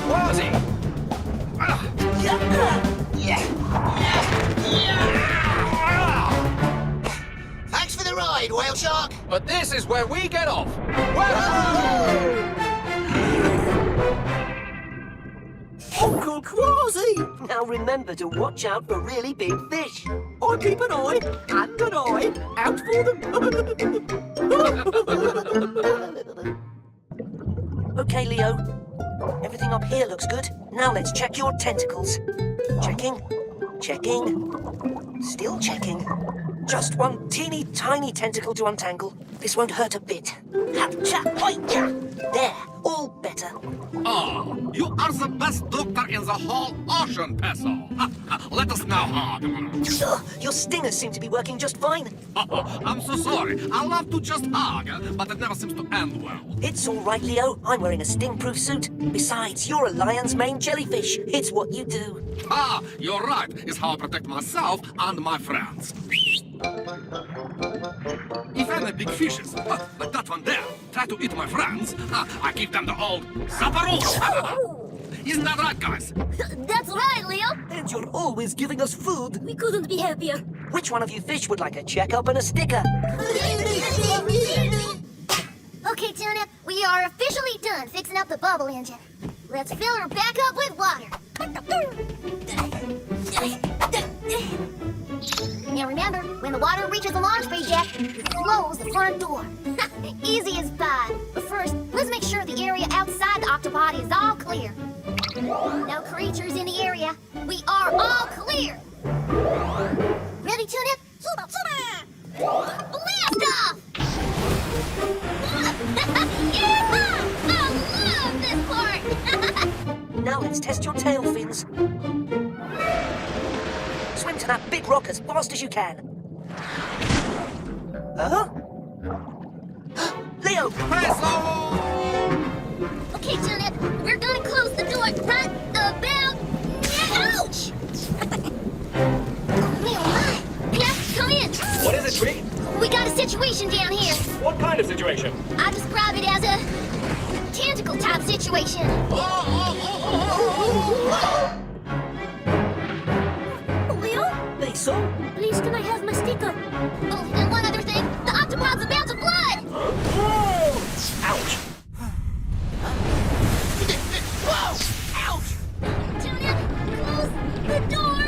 Quasi! Thanks for the ride, whale shark. But this is where we get off. Uncle Quasi! Now remember to watch out for really big fish. I keep an eye and an eye out for them. Okay, Leo. Everything up here looks good. Now let's check your tentacles. Checking. Checking. Still checking. Just one teeny tiny tentacle to untangle. This won't hurt a bit. Ha-cha, hoi-cha. There, all better. Oh, you are the best doctor in the whole ocean, Peso. Let us now hug. Ugh, your stingers seem to be working just fine. I'm so sorry. I love to just hug, but it never seems to end well. It's all right, Leo. I'm wearing a sting-proof suit. Besides, you're a lion's mane jellyfish. It's what you do. Ah, you're right. It's how I protect myself and my friends. If any big fishes, like that one there, try to eat my friends, I give them the old Zaparoo. Isn't that right, guys? That's right, Leo. And you're always giving us food. We couldn't be happier. Which one of you fish would like a checkup and a sticker? Okay, Tuna, we are officially done fixing up the bubble engine. Let's fill her back up with water. Now remember, when the water reaches the launch bay deck, close the front door. Easy as pie. But first, let's make sure the area outside the octopod is all clear. No creatures in the area. We are all clear. Ready, Tuna? Blast off! Yeah! I love this part! Now let's test your tail fins. Swim to that big rock as fast as you can. Huh? Leo! Okay, Tuna, we're gonna close the door right about... Ouch! Oh, my. Peanut, come in. What is it, Tweet? We got a situation down here. What kind of situation? I describe it as a tentacle type situation. Leo? Peso? Please, can I have my sticker? Oh, and one other thing. The octopod's about to flood! Ouch! Whoa! Ouch! Tuna, close the door!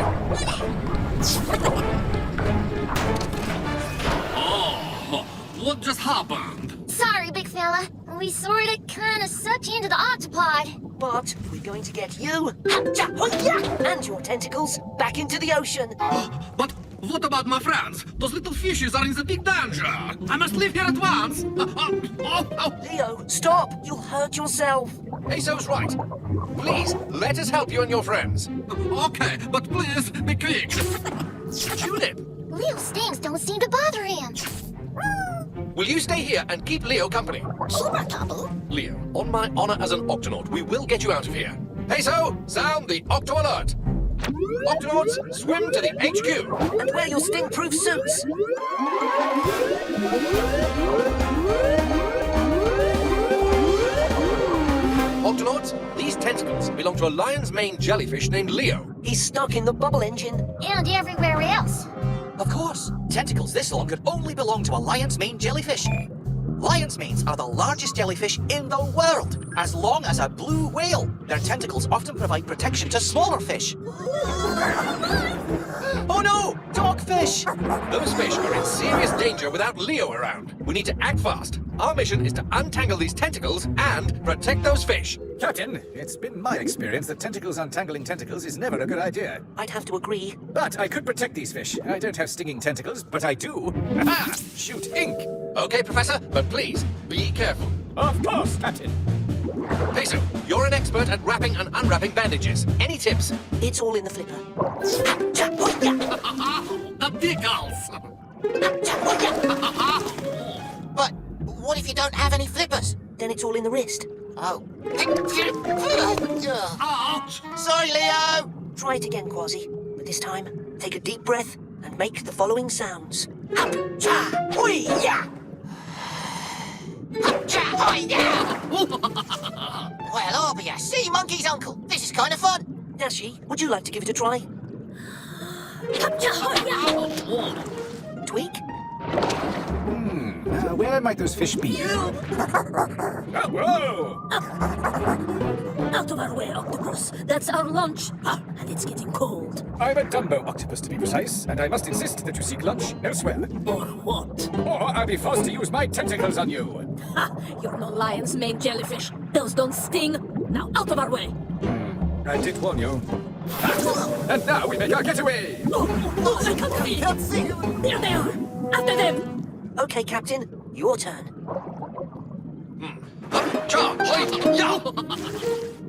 What just happened? Sorry, big fella. We sorta kinda sucked you into the octopod. But we're going to get you and your tentacles back into the ocean. But What about my friends? Those little fishes are in the big danger. I must leave here at once. Leo, stop! You'll hurt yourself. Peso's right. Please, let us help you and your friends. Okay, but please, be quick. Tulip, Leo's stings don't seem to bother him. will you stay here and keep Leo company? Sure, Tabu. Leo, on my honor as an Octonaut, we will get you out of here. Peso, sound the Octo Alert. Octonauts, swim to the HQ. And wear your sting-proof suits. Octonauts, these tentacles belong to a lion's mane jellyfish named Leo. He's stuck in the bubble engine. And everywhere else. Of course, tentacles this long could only belong to a lion's mane jellyfish. Lion's manes are the largest jellyfish in the world, as long as a blue whale. Their tentacles often provide protection to smaller fish. Oh no! Dogfish! Those fish are in serious danger without Leo around. We need to act fast. Our mission is to untangle these tentacles and protect those fish. Captain, it's been my experience that tentacles untangling tentacles is never a good idea. I'd have to agree. But I could protect these fish. I don't have stinging tentacles, but I do. Aha! Shoot ink! Okay, Professor, but please, be careful. Of course, Captain. Peso, you're an expert at wrapping and unwrapping bandages. Any tips? It's all in the flipper. The pickles! But what if you don't have any flippers? Then it's all in the wrist. Oh. Ouch! Sorry, Leo! Try it again, Quasi. But this time, take a deep breath and make the following sounds. Hoo-ya! Well, I'll be a sea monkey's uncle. This is kind of fun. Dashi, would you like to give it a try? Tweak? Now, where might those fish be? Whoa! Out of our way, octopus. That's our lunch. And it's getting cold. I'm a Dumbo octopus, to be precise, and I must insist that you seek lunch elsewhere. Or what? Or I'll be forced to use my tentacles on you. Ha! You're no lion's mane jellyfish. Those don't sting. Now out of our way. I did warn you. And now we make our getaway! Oh, I can't see. There they are. After them. Okay, Captain, your turn.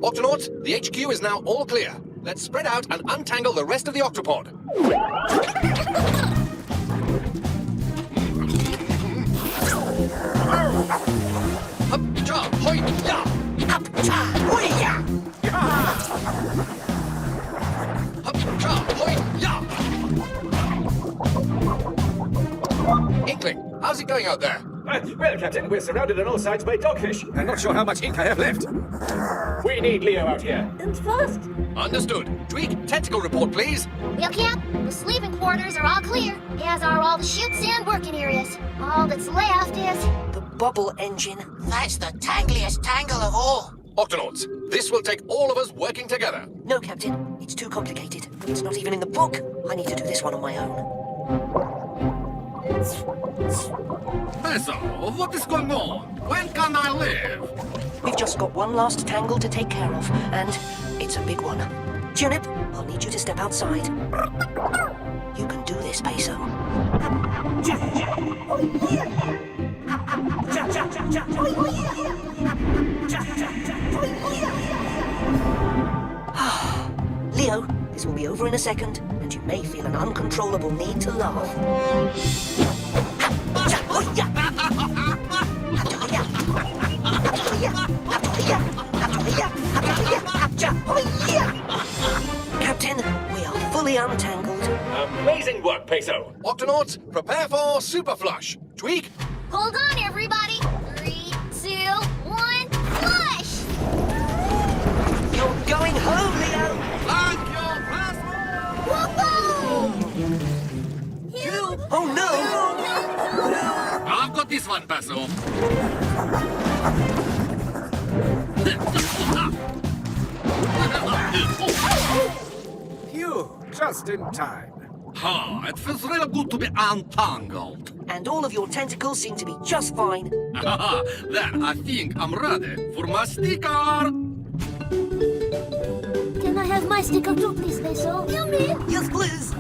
Octonauts, the HQ is now all clear. Let's spread out and untangle the rest of the octopod. Inkling, how's it going out there? Well, Captain, we're surrounded on all sides by dogfish. I'm not sure how much ink I have left. We need Leo out here. And fast. Understood. Tweak, tentacle report, please. Well, Cap, the sleeping quarters are all clear, as are all the chutes and working areas. All that's left is... The bubble engine. That's the tangliest tangle of all. Octonauts, this will take all of us working together. No, Captain, it's too complicated. It's not even in the book. I need to do this one on my own. Peso, what is going on? When can I leave? We've just got one last tangle to take care of, and it's a big one. Tulip, I'll need you to step outside. You can do this, Peso. Leo, this will be over in a second, and you may feel an uncontrollable need to laugh. Captain, we are fully untangled. Amazing work, Peso. Octonauts, prepare for Super Flush. Tweak. Hold on, everybody. 3, 2, 1, flush! You're going home, Leo! Thank you, Peso! Whoa! Oh no! I've got this one, Peso. Phew, just in time. It feels really good to be untangled. And all of your tentacles seem to be just fine. Then I think I'm ready for my sticker. Can I have my stick of tooth, please, Peso. Yes, please.